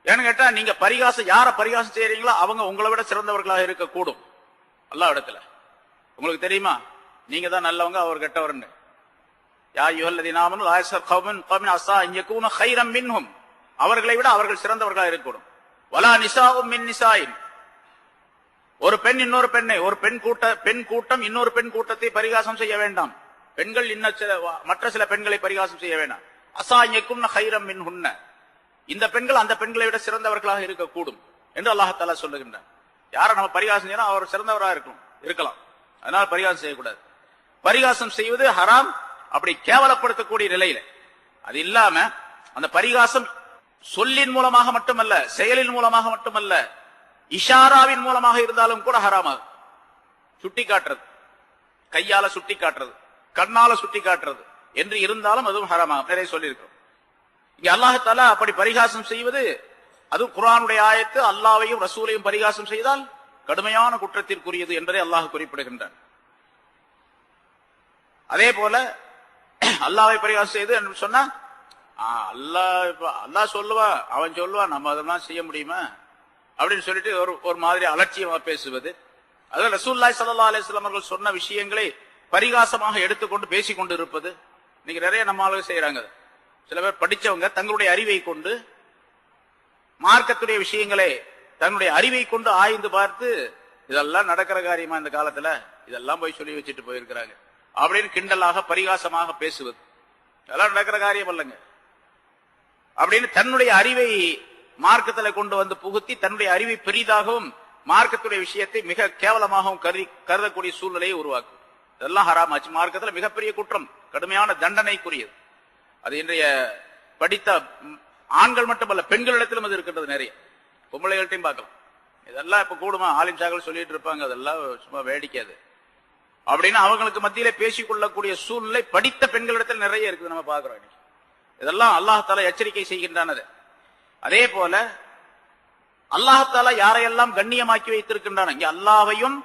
ஏன்னு கேட்டா, நீங்க பரிகாசம் யார பரிகாசம் செய்யறீங்களோ அவங்க உங்களை விட சிறந்தவர்களாக இருக்கக்கூடும் அல்லாஹ் இடத்துல. உங்களுக்கு தெரியுமா, நீங்க தான் நல்லவங்க, அவர் கெட்டவர்னு. யா அய்யுஹல்லதீன ஆமனூ லா யஸ்ஹர் கௌமுன் கௌமின் அஸா அன் யகூன கைரம் மின்ஹும், அவர்களை விட அவர்கள் சிறந்தவர்களாக இருக்கக்கூடும். வலா நிசாஉம் மின் நிசாஇன், ஒரு பெண் இன்னொரு பெண்ணை, ஒரு பெண் கூட்டம் இன்னொரு பெண் கூட்டத்தை பரிகாசம் செய்ய வேண்டாம். பெண்கள் மற்ற சில பெண்களை பரிகாசம் செய்ய வேண்டாம். அஸா அன் யகூன கைரம் மின்ஹுன்ன, இந்த பெண்கள் அந்த பெண்களை விட சிறந்தவர்களாக இருக்கக்கூடும் என்று அல்லாஹ் தஆலா சொல்லுகின்றான். யாரை நம்ம பரிகாசம் செய்யணும், அவர் சிறந்தவராக இருக்கலாம், அதனால பரிகாசம் செய்யக்கூடாது. பரிகாசம் செய்வது ஹராம். அப்படி கேவலப்படுத்தக்கூடிய நிலையில அது இல்லாம, அந்த பரிகாசம் சொல்லின் மூலமாக மட்டுமல்ல, செயலின் மூலமாக மட்டுமல்ல, இஷாராவின் மூலமாக இருந்தாலும் கூட ஹராமாகும். சுட்டி காட்டுறது, கையால சுட்டி காட்டுறது, கண்ணால சுட்டி காட்டுறது என்று இருந்தாலும் அதுவும் ஹராமாகும். நிறைய சொல்லியிருக்கிறோம். இங்க அல்லாஹ் தஆலா அப்படி பரிகாசம் செய்வது, அது குர்ஆனுடைய ஆயத்து, அல்லாஹ்வையும் ரசூலையும் பரிகாசம் செய்தால் கடுமையான குற்றத்திற்குரியது என்பதை அல்லாஹ் குறிப்பிடுகின்றான். அதே போல அல்லாஹ்வை பரிகாசம் செய்து என்று சொன்னா, அல்லாஹ் சொல்லுவான், அவன் சொல்லுவான், நம்ம அதெல்லாம் செய்ய முடியுமா அப்படின்னு சொல்லிட்டு ஒரு மாதிரி அலட்சியமா பேசுவது. அது ரசூலுல்லாஹி ஸல்லல்லாஹு அலைஹி வஸல்லம் அவர்கள் சொன்ன விஷயங்களை பரிகாசமாக எடுத்துக்கொண்டு பேசிக்கொண்டு இருப்பது இன்னைக்கு நிறைய நம்ம ஆளுங்க செய்யறாங்க. சில பேர் படிச்சவங்க தங்களுடைய அறிவை கொண்டு மார்க்கத்துடைய விஷயங்களை தன்னுடைய அறிவை கொண்டு ஆய்ந்து பார்த்து, இதெல்லாம் நடக்கிற காரியமா இந்த காலத்துல, இதெல்லாம் போய் சொல்லி வச்சுட்டு போயிருக்கிறாங்க அப்படின்னு கிண்டலாக பரிகாசமாக பேசுவது, இதெல்லாம் நடக்கிற காரியம் அல்லங்க அப்படின்னு தன்னுடைய அறிவை மார்க்கத்துல கொண்டு வந்து புகுத்தி தன்னுடைய அறிவை பெரிதாகவும் மார்க்கத்துடைய விஷயத்தை மிக கேவலமாகவும் கருதக்கூடிய சூழ்நிலையை உருவாக்கும். இதெல்லாம் ஹராமாச்சு. மார்க்கத்துல மிகப்பெரிய குற்றம், கடுமையான தண்டனைக்குரியது. அது இன்றைய படித்த ஆண்கள் மட்டுமல்ல, பெண்களிடத்திலும் அது இருக்கின்றது. நிறைய பொம்பளைகள்ட்டையும் பார்க்கலாம். இதெல்லாம் இப்ப கூடுமா, ஆலிம் சாக்கள் சொல்லிட்டு இருப்பாங்க, அதெல்லாம் சும்மா வேடிக்காது அப்படின்னு அவங்களுக்கு மத்தியிலே பேசிக்கொள்ளக்கூடிய சூழ்நிலை படித்த பெண்களிடத்தில் நிறைய இருக்குது, நம்ம பார்க்கிறோம். இதெல்லாம் அல்லாஹ் தஆலா எச்சரிக்கை செய்கின்றானது. அதே போல அல்லாஹ் தஆலா யாரையெல்லாம் கண்ணியமாக்கி வைத்திருக்கின்றான், இங்கே அல்லாஹ்வையும்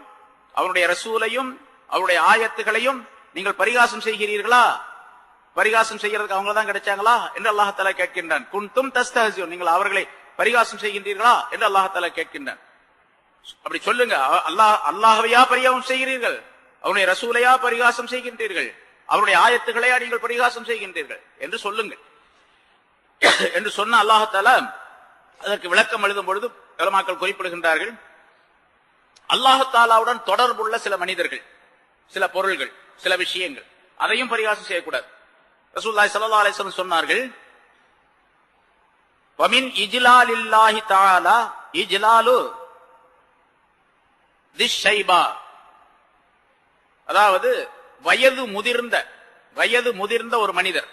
அவனுடைய ரசூலையும் அவருடைய ஆயத்துகளையும் நீங்கள் பரிகாசம் செய்கிறீர்களா, பரிகாசம் செய்யறதுக்கு அவங்க தான் கிடைச்சாங்களா என்று அல்லாஹ் தஆலா கேட்கின்றான். குன்தும் தஸ்தஹ்ஸிஊன், நீங்கள் அவர்களை பரிகாசம் செய்கின்றீர்களா என்று அல்லாஹ் தஆலா கேட்கின்றான். அப்படி சொல்லுங்க, அல்லாஹ்வையா பரிகாசம் செய்கிறீர்கள், அவருடைய ரசூலையா பரிகாசம் செய்கின்றீர்கள், அவருடைய ஆயத்துகளையா நீங்கள் பரிகாசம் செய்கின்றீர்கள் என்று சொல்லுங்கள் என்று சொன்ன அல்லாஹ் தஆலா அதற்கு விளக்கம் எழுதும் பொழுது உலமாக்கள் குறிப்பிடுகின்றார்கள், அல்லாஹ் தஆலாவுடன் தொடர்புள்ள சில மனிதர்கள், சில பொருள்கள், சில விஷயங்கள், அதையும் பரிகாசம் செய்யக்கூடாது. ரசூலுல்லாஹி ஸல்லல்லாஹு அலைஹி வஸல்லம் சொன்னார்கள், வமின் இஜ்லாலில்லாஹி தஆலா இஜ்லாலு திஷ்ஷைபா, அதாவது வயது முதிர்ந்த ஒரு மனிதர்,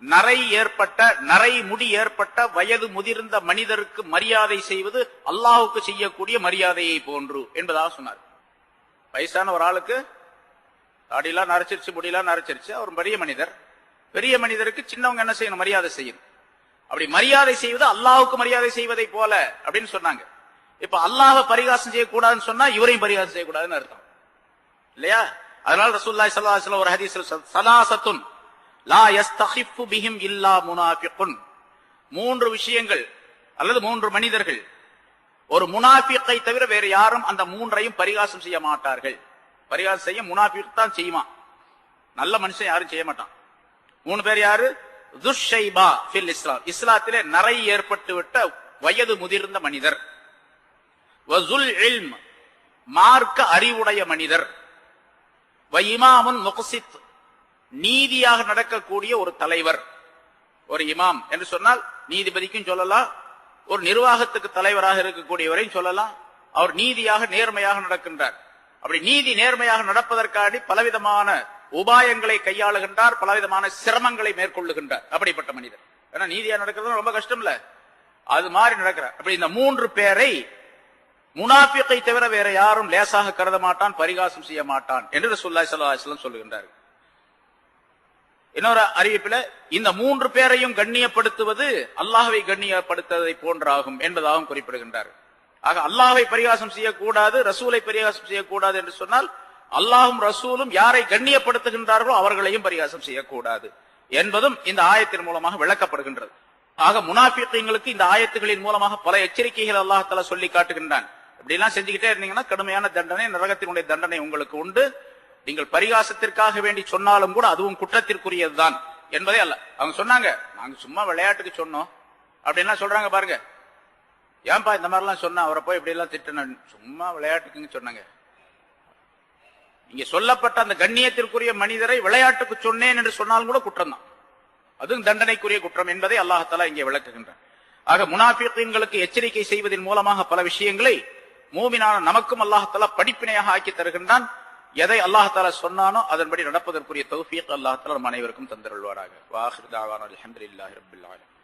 நரை முடி ஏற்பட்ட வயது முதிர்ந்த மனிதருக்கு மரியாதை செய்வது அல்லாஹ்வுக்கு செய்யக்கூடிய மரியாதையை போன்று என்பதாக சொன்னார். வயசான ஒரு ஆளுக்கு தாடியெல்லாம் நரைச்சிருச்சு, முடியெல்லாம் நரைச்சிருச்சு, அவர் பெரிய மனிதர். பெரிய மனிதருக்கு சின்னவங்க என்ன செய்யணும்? மரியாதை செய்யணும். அப்படி மரியாதை செய்வது அல்லாஹ்வுக்கு மரியாதை செய்வதை போல அப்படின்னு சொன்னாங்க. இப்ப அல்லாஹ்வை பரிகாசம் செய்யக்கூடாதுன்னு சொன்னா இவரையும் பரிகாசம் செய்யக்கூடாதுன்னு அர்த்தம் இல்லையா? அதனால ரசூலுல்லாஹி ஸல்லல்லாஹு அலைஹி வஸல்லம் ஒரு ஹதீஸ்ல ஸலாஸத்துன் லா யஸ்தகிஃபு பிஹிம் இல்லா முனாஃபிகுன், 3 விஷயங்கள் அல்லது 3 மனிதர்கள், ஒரு முனாஃபிக்கை தவிர வேறு யாரும் அந்த 3ஐயும் பரிகாசம் செய்ய மாட்டார்கள். பரிகாசம் செய்ய முனாஃபிக் தான் செய்வான், நல்ல மனுஷன் யாரும் செய்ய மாட்டான். 3 பேர் யாரு? துஷ்ஷைபா ஃபில் இஸ்லாம், இஸ்லாத்திலே நரை ஏற்பட்டு விட்ட வயது முதிர்ந்த மனிதர். வஸுல் இல்ம், மார்க்க அறிவுடைய மனிதர். வ இமாமுன் முக்ஸித், நீதியாக நடக்கக்கூடிய ஒரு தலைவர். ஒரு இமாம் என்று சொன்னால் நீதிபதிக்கும் சொல்லலாம், ஒரு நிர்வாகத்துக்கு தலைவராக இருக்கக்கூடியவரையும் சொல்லலாம். அவர் நீதியாக நேர்மையாக நடக்கின்றார். அப்படி நீதி நேர்மையாக நடப்பதற்காக பலவிதமான உபாயங்களை கையாளுகின்றார், பலவிதமான சிரமங்களை மேற்கொள்ளுகின்றார். அப்படிப்பட்ட மனிதர். ஏன்னா நீதியா நடக்கிறது ரொம்ப கஷ்டம் இல்ல, அது மாதிரி நடக்கிறார். அப்படி இந்த 3 பேரை முனாஃபிக்கை தவிர வேற யாரும் லேசாக கருத மாட்டான், பரிகாசம் செய்ய மாட்டான் என்று ரசூலுல்லாஹி ஸல்லல்லாஹு அலைஹி வஸல்லம் சொல்லுகின்றார். இன்னொரு அறிவிப்பில் இந்த 3 பேரையும் கண்ணியப்படுத்துவது அல்லாஹ்வை கண்ணியப்படுத்துவதை போன்றாகும் என்பதாகவும் குறிப்பிடுகின்றார். ஆக அல்லாஹ்வை பரிகாசம் செய்யக்கூடாது, ரசூலை பரிகாசம் செய்யக்கூடாது என்று சொன்னால் அல்லாஹும் ரசூலும் யாரை கண்ணியப்படுத்துகின்றார்களோ அவர்களையும் பரிகாசம் செய்யக்கூடாது என்பதும் இந்த ஆயத்தின் மூலமாக விளக்கப்படுகின்றது. ஆக முனாஃபிகீன்களுக்கு இந்த ஆயத்துகளின் மூலமாக பல எச்சரிக்கைகள் அல்லாஹ் தஆலா சொல்லி காட்டுகின்றான். இப்படி எல்லாம் செஞ்சுக்கிட்டே இருந்தீங்கன்னா கடுமையான தண்டனை, நரகத்தினுடைய தண்டனை உங்களுக்கு உண்டு. நீங்கள் பரிகாசத்திற்காக வேண்டி சொன்னாலும் கூட அதுவும் குற்றத்திற்குரியதுதான் என்பதே அல்ல. அவங்க சொன்னாங்க, நாங்க சும்மா விளையாட்டுக்கு சொன்னோம் அப்படின்னா சொல்றாங்க பாருங்க. ஏன்பா இந்த மாதிரிலாம் சொன்னா, அவரை போய் இப்படி எல்லாம் திட்டணும், சும்மா விளையாட்டுக்குன்னு சொன்னாங்க. இங்க சொல்லப்பட்ட அந்த கண்ணியத்திற்குரிய மனிதரை விளையாட்டுக்கு சொன்னேன் என்று சொன்னாலும் கூட குற்றம் தான், அதுவும் தண்டனைக்குரிய குற்றம் என்பதை அல்லாஹ் தஆலா இங்கே விளக்குகின்றான். ஆக முனாஃபிகீன்களுக்கு எச்சரிக்கை செய்வதன் மூலமாக பல விஷயங்களை மூமினான நமக்கும் அல்லாஹ் தஆலா படிப்பினையாக ஆக்கி தருகின்றான். எதை அல்லாஹ் தஆலா சொன்னானோ அதன்படி நடப்பதற்குரிய தௌஃபீக் அல்லாஹ் தஆலா நம் அனைவருக்கும் தந்தருள்வாராக. வ ஆகிரு தஅவானா அல்ஹம்துலில்லாஹி ரப்பில் ஆலமீன்.